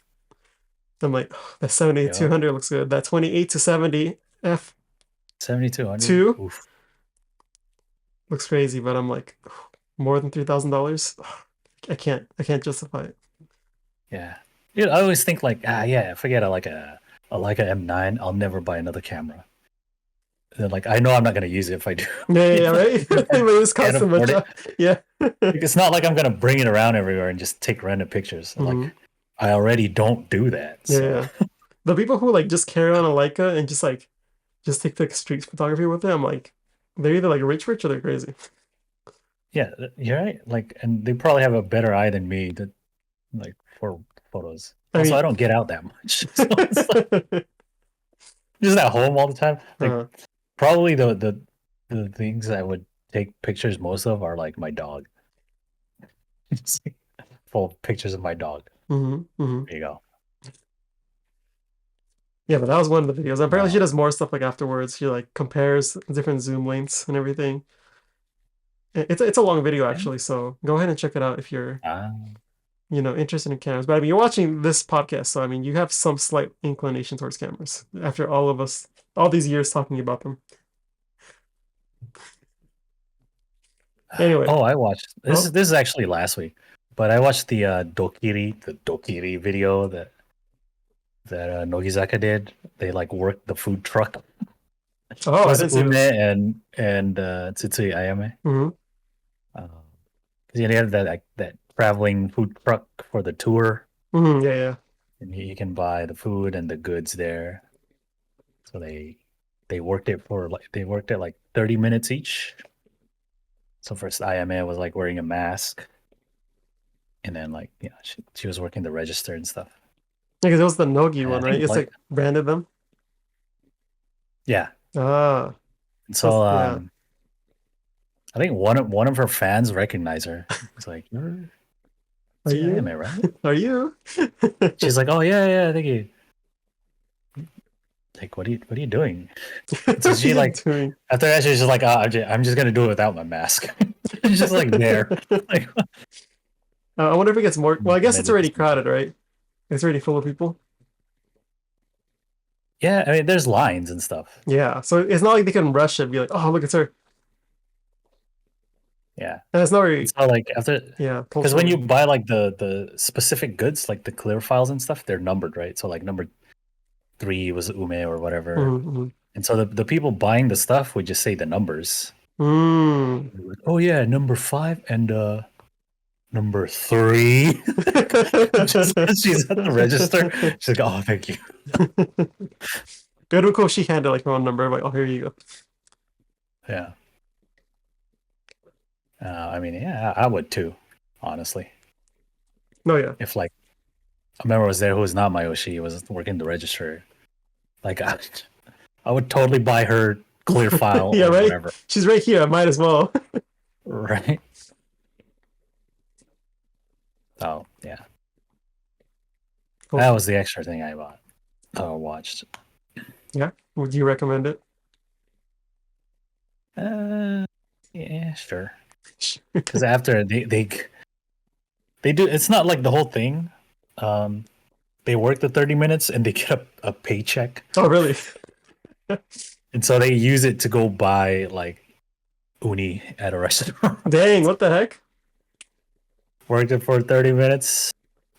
I'm like, oh, that 7200 looks good. That 28 to 70 F 7200 looks crazy, but I'm like, oh, more than $3,000. I can't justify it. Yeah. I always think like, forget I like a M9. I'll never buy another camera. And like I know I'm not gonna use it if I do. Yeah, right. It's costing much. Yeah. It's not like I'm gonna bring it around everywhere and just take random pictures. Mm-hmm. Like I already don't do that. So. Yeah. The people who like just carry on a Leica and just take like street photography with it, I'm like, they're either like rich or they're crazy. Yeah, you're right. Like, and they probably have a better eye than me like for photos. Also, I don't get out that much. So like, just at home all the time. Like, probably the things I would take pictures most of are like my dog. Full pictures of my dog. Mm-hmm. There you go. Yeah, but that was one of the videos. Apparently, she does more stuff like afterwards. She like compares different zoom lengths and everything. It's a long video actually, so go ahead and check it out if you're interested in cameras. But I mean, you're watching this podcast, so I mean, you have some slight inclination towards cameras after all these years talking about them. Anyway. Oh, I watched this. This is actually last week, but I watched the Dokiri video that Nogizaka did. They like worked the food truck. Oh, I didn't see this. and Tsutsui Ayame. Mm-hmm. They had that traveling food truck for the tour. Mm-hmm, yeah. And you can buy the food and the goods there. So they worked it like 30 minutes each. So first Ayame was like wearing a mask, and then like she was working the register and stuff. Yeah, because it was the Nogi one, right? It's like branded them. Yeah. Ah, So yeah. I think one of her fans recognized her. He's like, "You're Are anime, you? right?" Are you? She's like, "Oh yeah, I think you." Like, what are you doing? What So are she you like doing? after that she's just like, I'm just gonna do it without my mask. She's just like there, like I wonder if it gets more. Well, I guess it's committed to already some shit. crowded, right? It's already full of people. Yeah, I mean, there's lines and stuff. Yeah, so it's not like they can rush it and be like, oh, look, it's her. Yeah, And it's not and very, so like after yeah, because when you culturally. buy like the specific goods, like the clear files and stuff, they're numbered, right? So like number 3 was ume or whatever, Mm-hmm. and so the people buying the stuff would just say the numbers. Mm. They would, oh yeah, number 5 and number 3. Just as she's at the register, she's like, "Oh, thank you." Good, cool. She handed like her own number. Like, oh, here you go. Yeah. I mean, yeah, I would too, honestly. No, yeah. If like a member was there who was not Mayoshi, was working the register, like I would totally buy her clear file Yeah, or right. whatever, She's right here. I might as well. right? So yeah, Cool. that was the extra thing I bought. Watched. Yeah. Would you recommend it? Yeah, sure. Because after they do, it's not like the whole thing. Um, they work the 30 minutes and they get a paycheck, Oh, really? and so they use it to go buy like uni at a restaurant. Dang, what the heck? Worked it for 30 minutes.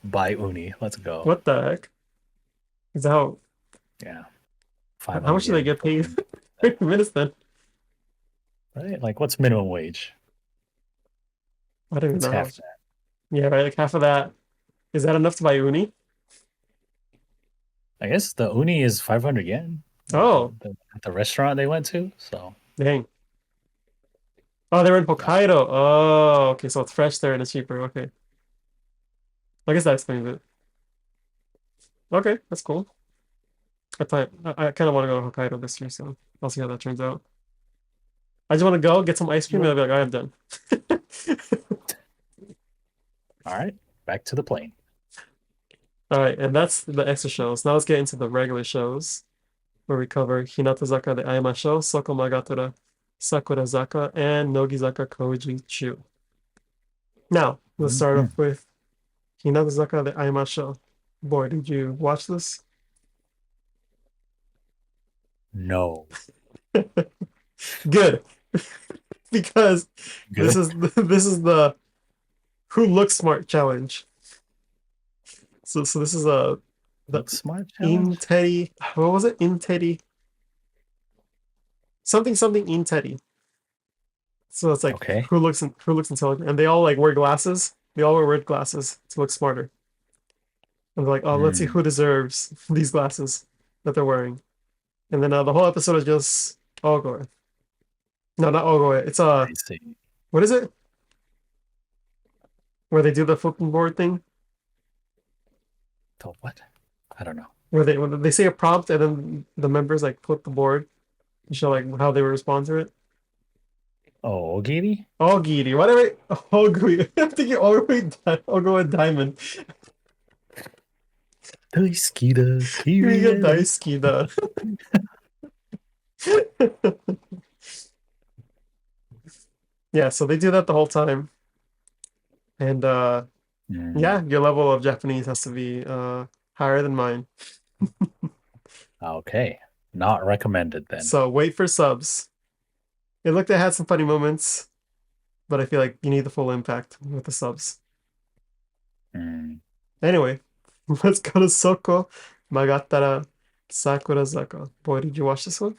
Buy uni. Let's go. What the heck? Is that Yeah. how much 500 do they yen. get paid? 30 minutes then? Right? Like, what's minimum wage? I don't even It's know how half much. that. Yeah, right. Like half of that. Is that enough to buy uni? I guess the uni is 500 yen. Oh, At the restaurant they went to. So, dang. Oh, they were in yeah. Hokkaido. Oh, okay. So it's fresh there and it's cheaper. Okay. I guess that explains it. Okay, that's cool. I kind of want to go to Hokkaido this year, so I'll see how that turns out. I just want to go get some ice cream and I'll be like, I am done. All right. Back to the plane. All right, and that's the extra shows. Now let's get into the regular shows where we cover Hinatazaka the Aima show, Soko Magatora, Sakurazaka, and Nogizaka Koji Chu. Now, let's start Mhm. off with Hinatazaka the Aima show. Boy, did you watch this? No. Good, because this Good. is this is the Who Looks Smart challenge. So this is the Look smart In challenge. Teddy. What was it? In Teddy. Something in Teddy. So it's like Okay. who looks intelligent, and they all like wear glasses. They all wear red glasses to look smarter. And they're like, oh, let's see Hmm. who deserves these glasses that they're wearing. And then the whole episode is just Ogoe. No, not Ogoe. It's I see. what is it? Where they do the flipping board thing, So what? I don't know. where they say a prompt and then the members like flip the board and show like how they would respond to it. Oh, Ogiri? Ogiri, whatever. Ogiri. I'm thinking Ogoe Diamond. 大好きだ、君が君へ。大好きだ. Yeah, so they do that the whole time. And yeah, your level of Japanese has to be higher than mine. Okay. Not recommended then. So wait for subs. It looked it had some funny moments, but I feel like you need the full impact with the subs. Hmm. Anyway, let's go to Soko Magatara Sakurazaka. Boy, did you watch this one?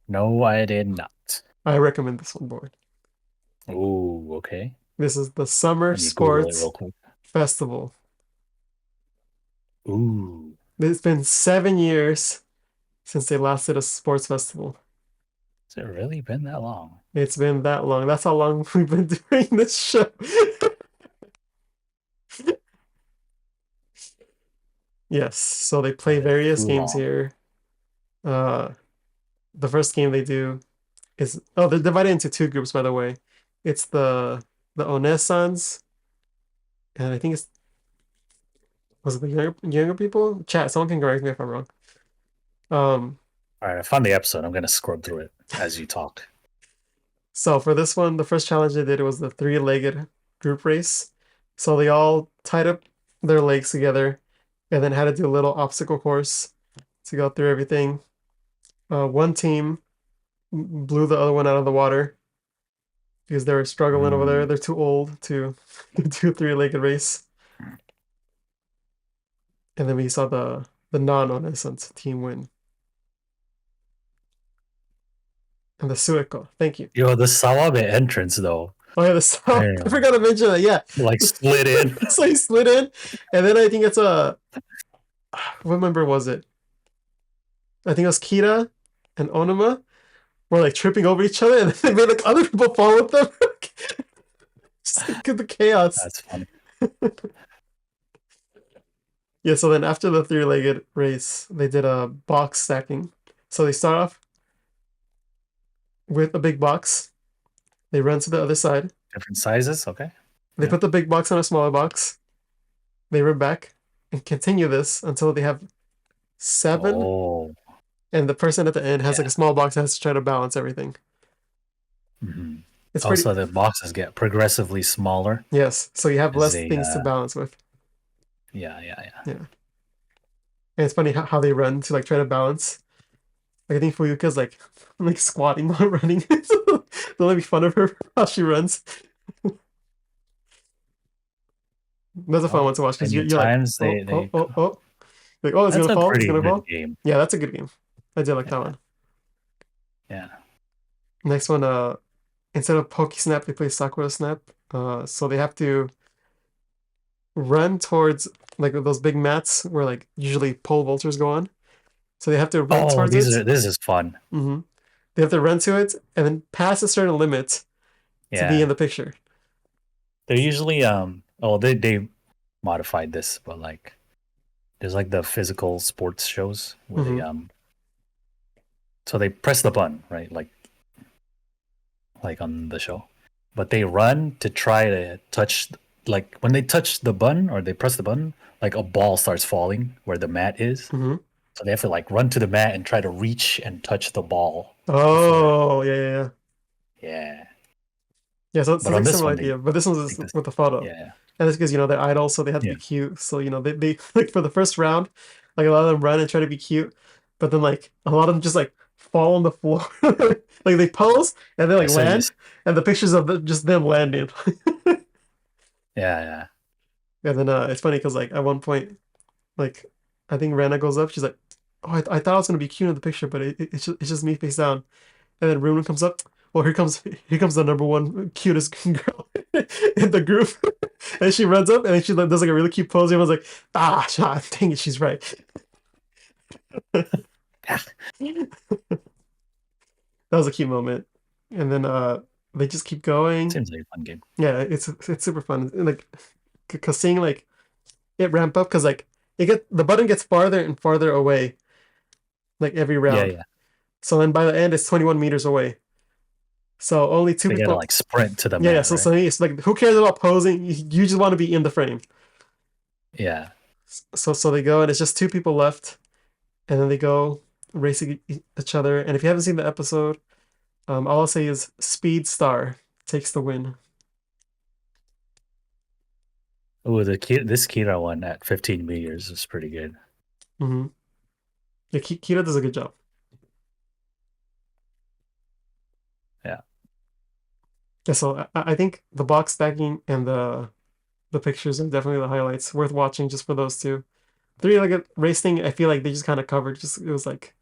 No, I did not. I recommend this one, boy. Ooh, okay. This is the Summer Let me Google it Sports real quick. Festival. Ooh. It's been 7 years since they last did a sports festival. Has it really been that long? It's been that long. That's how long we've been doing this show. Yes, so they play That is various too games long. here. The first game they do is they're divided into two groups, by the way. It's the Onesans, and I think it's was it the younger people? Chat, someone can correct me if I'm wrong. All right, I found the episode. I'm gonna scrub through it as you talk. So for this one, the first challenge they did was the three-legged group race. So they all tied up their legs together and then had to do a little obstacle course to go through everything. One team blew the other one out of the water because they were struggling over there. They're too old to do a three-legged race. And then we saw the non-Onesans team win. And the Sueko. Thank you. Yo, the Sawabe entrance though. Oh yeah, I forgot to mention that. Yeah, like slid in. So he slid in, and then I think it's what member was it? I think it was Kira and Onuma were like tripping over each other, and then they made like other people fall with them. Just like, the chaos. That's funny. Yeah, so then after the three-legged race, they did a box stacking. So they start off with a big box. They run to the other side. Different sizes, okay. They put the big box on a smaller box. They run back and continue this until they have 7. Oh. And the person at the end has like a small box that has to try to balance everything. Mm-hmm. It's also the boxes get progressively smaller. Yes, so you have less things to balance with. Yeah. And it's funny how they run to like try to balance. Like I think Fuyuka's like squatting while running. They'll make fun of her how she runs. That's a fun one to watch because you're like, it's gonna fall. It's gonna fall. Game. Yeah, that's a good game. I did like that one. Yeah. Next one, instead of Poke Snap, they play Sakura Snap. So they have to run towards like those big mats where like usually pole vaulters go on. So they have to run towards it. This is fun. Mm-hmm. They have to run to it and then pass a certain limit to be in the picture. They're usually they modified this, but like there's like the physical sports shows where they so they press the button, right? Like on the show. But they run to try to touch, like when they touch the button or they press the button, like a ball starts falling where the mat is. Mm-hmm. So they have to like run to the mat and try to reach and touch the ball. Oh, yeah. Yeah, so it's like a similar idea, but this one's with the photo. Yeah. And it's because, they're idols, so they have to be cute. So, they like for the first round, like a lot of them run and try to be cute, but then like a lot of them just like fall on the floor. Like they pose and then like land, and the pictures of just them landing. Yeah. And then it's funny because like at one point, like I think Rana goes up, she's like, "Oh, I thought I was gonna be cute in the picture, but it's just me face down." And then Runa comes up. Well, here comes the number one cutest girl in the group, and she runs up and she does like a really cute pose. And I was like, dang it, she's right. That was a cute moment. And then they just keep going. Seems like a fun game. Yeah, it's super fun. And, like, cause seeing like it ramp up, cause like the button gets farther and farther away, like every round. Yeah. So then by the end, it's 21 meters away. So only 2 people gotta like sprint to the mat, so right? It's like, who cares about posing? You just want to be in the frame. Yeah. So they go, and it's just 2 people left, and then they go racing each other. And if you haven't seen the episode, all I'll say is Speed Star takes the win. Oh, this Kira one at 15 meters is pretty good. Mm-hmm. Yeah, Kira does a good job. Yeah, so I think the box stacking and the pictures are definitely the highlights. Worth watching just for those two. Three-legged racing, I feel like they just kind of covered. It was like,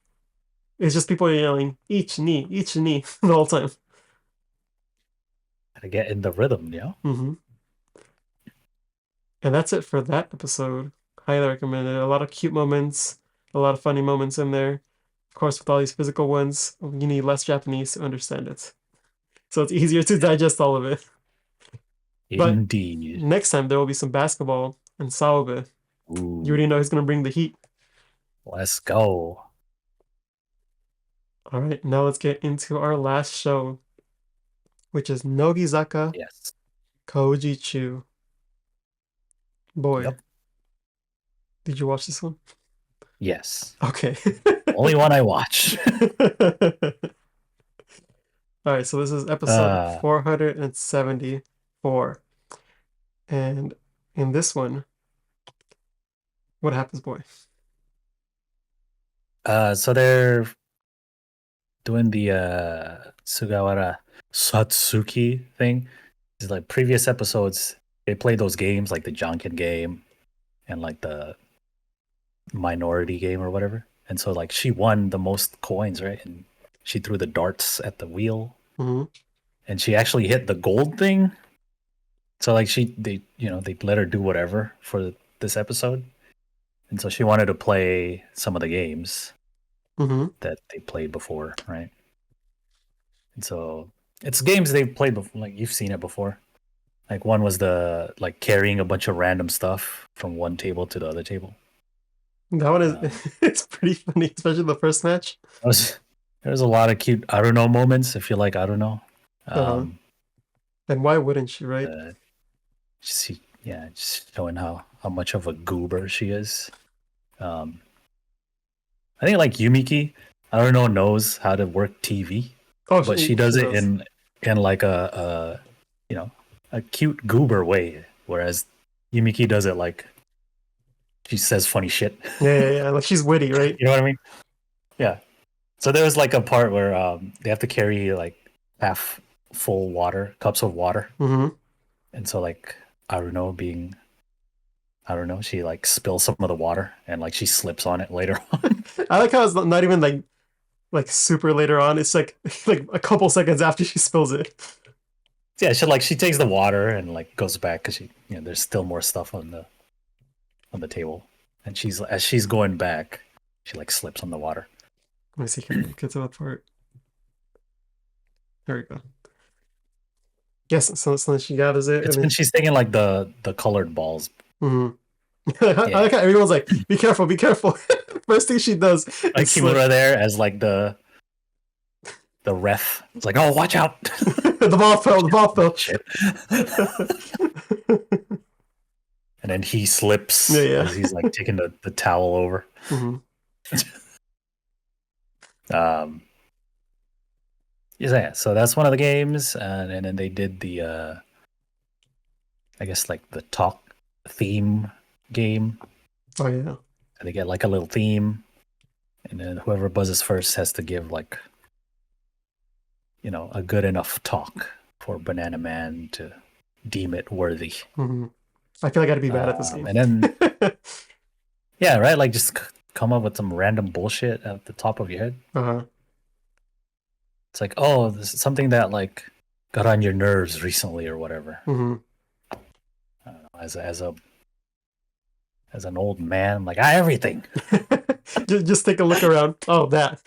it's just people yelling each knee the whole time. Gotta get in the rhythm, Mm-hmm. And that's it for that episode. Highly recommended. A lot of cute moments, a lot of funny moments in there. Of course, with all these physical ones, you need less Japanese to understand it. So it's easier to digest all of it. Indeed. But next time there will be some basketball and Saobe. Ooh. You already know who's going to bring the heat. Let's go. All right, now let's get into our last show, which is Nogizaka Yes. Kojichu. Boy, Yep. did you watch this one? Yes. Okay. Only one I watch. All right, so this is episode 474. And in this one, what happens, boy? So they're doing the Sugawara Satsuki thing. It's like previous episodes, they played those games like the Jonkin game and like the minority game or whatever. And so like she won the most coins, right? And she threw the darts at the wheel. Mm-hmm. And she actually hit the gold thing. So like they let her do whatever for this episode. And so she wanted to play some of the games that they played before, right? And so it's games they've played before, like you've seen it before. Like one was the like carrying a bunch of random stuff from one table to the other table. That one is it's pretty funny, especially the first match. There's a lot of cute I don't know moments if you like I don't know. And why wouldn't she, right? Just showing how much of a goober she is. I think like Yumiki, I don't know, knows how to work TV. Oh, but she does it in like a cute goober way, whereas Yumiki does it like she says funny shit. Yeah. Like she's witty, right? You know what I mean? Yeah. So there was like a part where they have to carry like half full cups of water, and so like she like spills some of the water and like she slips on it later on. I like how it's not even like super later on. It's like a couple seconds after she spills it. Yeah, she takes the water and like goes back because there's still more stuff on the table, and as she's going back, she like slips on the water. Let me see. Can I get to that part? There we go. Yes, so she gathers it. It's when she's taking like the colored balls. I like how everyone's like, "Be careful, be careful." First thing she does, like Kimura there as like the ref. It's like, oh, watch out! The ball fell. Shit. And then he slips as he's like taking the towel over. Yeah, so that's one of the games, and then they did the I guess like the talk theme game. Oh yeah. And they get like a little theme, and then whoever buzzes first has to give like a good enough talk for Banana Man to deem it worthy. I feel like I'd be bad at this game. And then yeah, right, like just come up with some random bullshit at the top of your head. It's like, oh, this is something that like got on your nerves recently or whatever. I don't know, as an old man, I'm like, everything. just take a look around. Oh, that.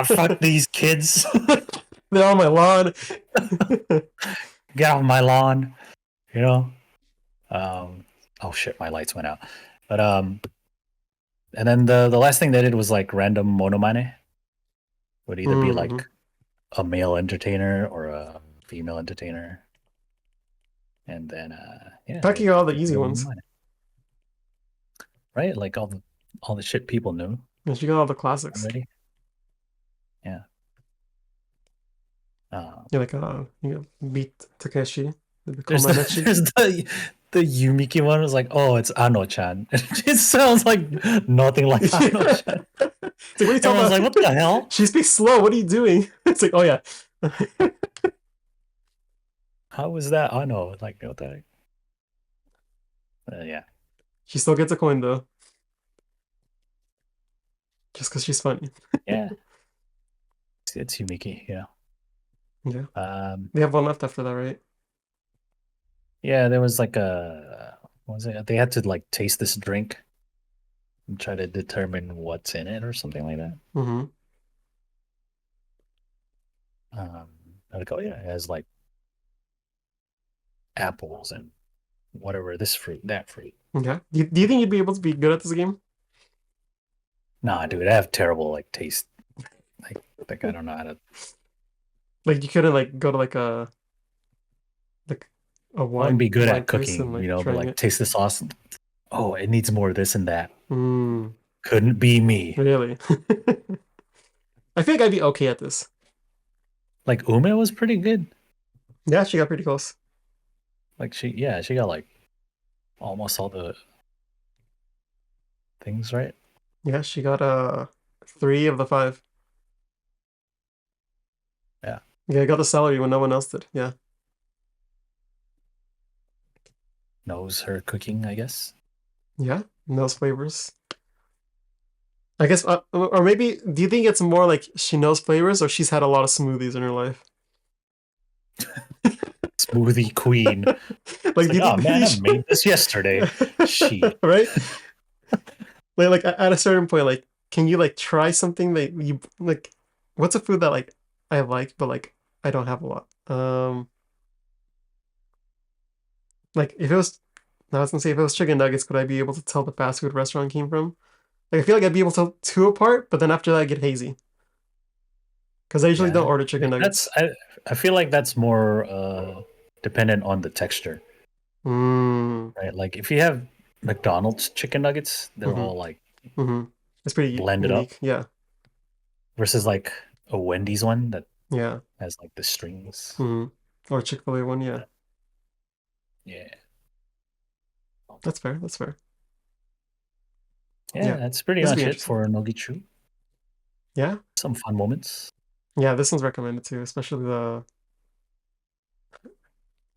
Fuck these kids. They're on my lawn. Get off my lawn. Oh shit, my lights went out. But and then the last thing they did was like random monomane. Would either be like a male entertainer or a female entertainer. And then packing all the easy ones. Right? Like all the shit people knew. Yeah, she got all the classics. Already. Yeah. Like beat Takeshi. There's the Yumiki one. Was like, oh, it's Ano-chan. It sounds like nothing like Ano-chan. It's like, what are you talking about? I was like, what the hell? She speaks slow. What are you doing? It's like, oh yeah. How is that Ano? Like, what the heck? Yeah. She still gets a coin though. Just because she's funny. Yeah. It's Yumiki, Yeah. They have one left after that, right? Yeah, there was like what was it? They had to like taste this drink and try to determine what's in it or something like that. Like, oh yeah, it has like apples and whatever, this fruit, that fruit. Okay. Do you think you'd be able to be good at this game? Nah, dude, I have terrible like taste. Like Like I don't know how to. Like you couldn't like go to like a I wine. wouldn't be good wine at place cooking, and, like, but trying like it. taste the sauce. Oh, it needs more of this and that. Mm, Couldn't be me. really? I feel like I'd be okay at this. Like Ume was pretty good. Yeah, she got pretty close. Like she got like almost all the things right. Yeah, she got 3 of the 5. Yeah. Yeah, I got the celery when no one else did. Yeah. Knows her cooking, I guess. Yeah, those flavors. I guess, or maybe, do you think it's more like she knows flavors or she's had a lot of smoothies in her life? Smoothie queen. Like, It's like, oh man, I made this yesterday. Shit. Right? Like at a certain point, like, can you like try something that you like? What's a food that like I like, but like I don't have a lot? Like if it was, I was gonna say if it was chicken nuggets, could I be able to tell the fast food restaurant came from? Like I feel like I'd be able to tell 2 apart, but then after that I get hazy. Because I usually don't order chicken nuggets. I feel like that's more dependent on the texture. Right? Like if you have McDonald's chicken nuggets, they're all like It's pretty blended unique. up. Yeah. Versus like a Wendy's one that Yeah. has like the strings. Or Chick-fil-A one, yeah. Yeah. That's fair. That's fair. Yeah, that's pretty much it for Nogichu. Yeah. Some fun moments. Yeah, this one's recommended too, especially the.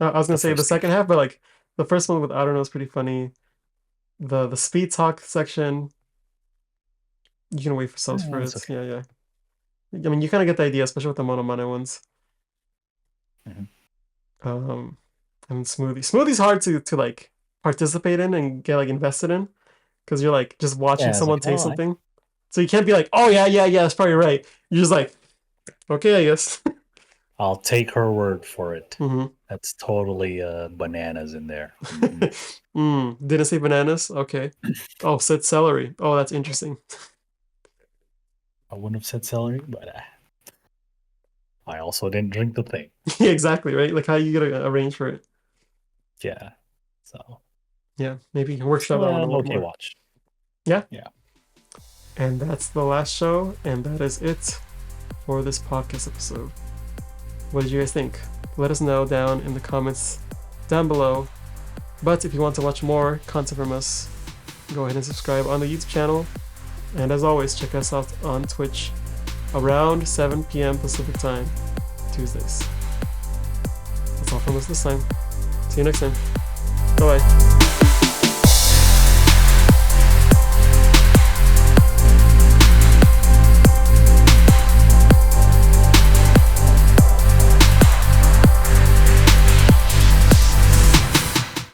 I was gonna say the second half, but like the first one with I don't know is pretty funny. The speed talk section. You can wait for subs for it. Okay. Yeah. I mean, you kind of get the idea, especially with the monomane ones. And smoothie's hard to like participate in and get like invested in, because you're like just watching someone taste something. So you can't be like, oh yeah, that's probably right. You're just like, okay, I guess. I'll take her word for it. That's totally bananas in there. Didn't say bananas? Okay. Oh, said celery. Oh, that's interesting. I wouldn't have said celery, but I also didn't drink the thing. Yeah, exactly, right? Like how you gonna arrange for it? Yeah. So. Yeah, maybe you can workshop that one a little more. Watch. Yeah. Yeah. And that's the last show, and that is it for this podcast episode. What did you guys think? Let us know down in the comments down below. But if you want to watch more content from us, go ahead and subscribe on the YouTube channel. And as always, check us out on Twitch around 7 p.m. Pacific time, Tuesdays. That's all from us this time. See you next time. Bye-bye.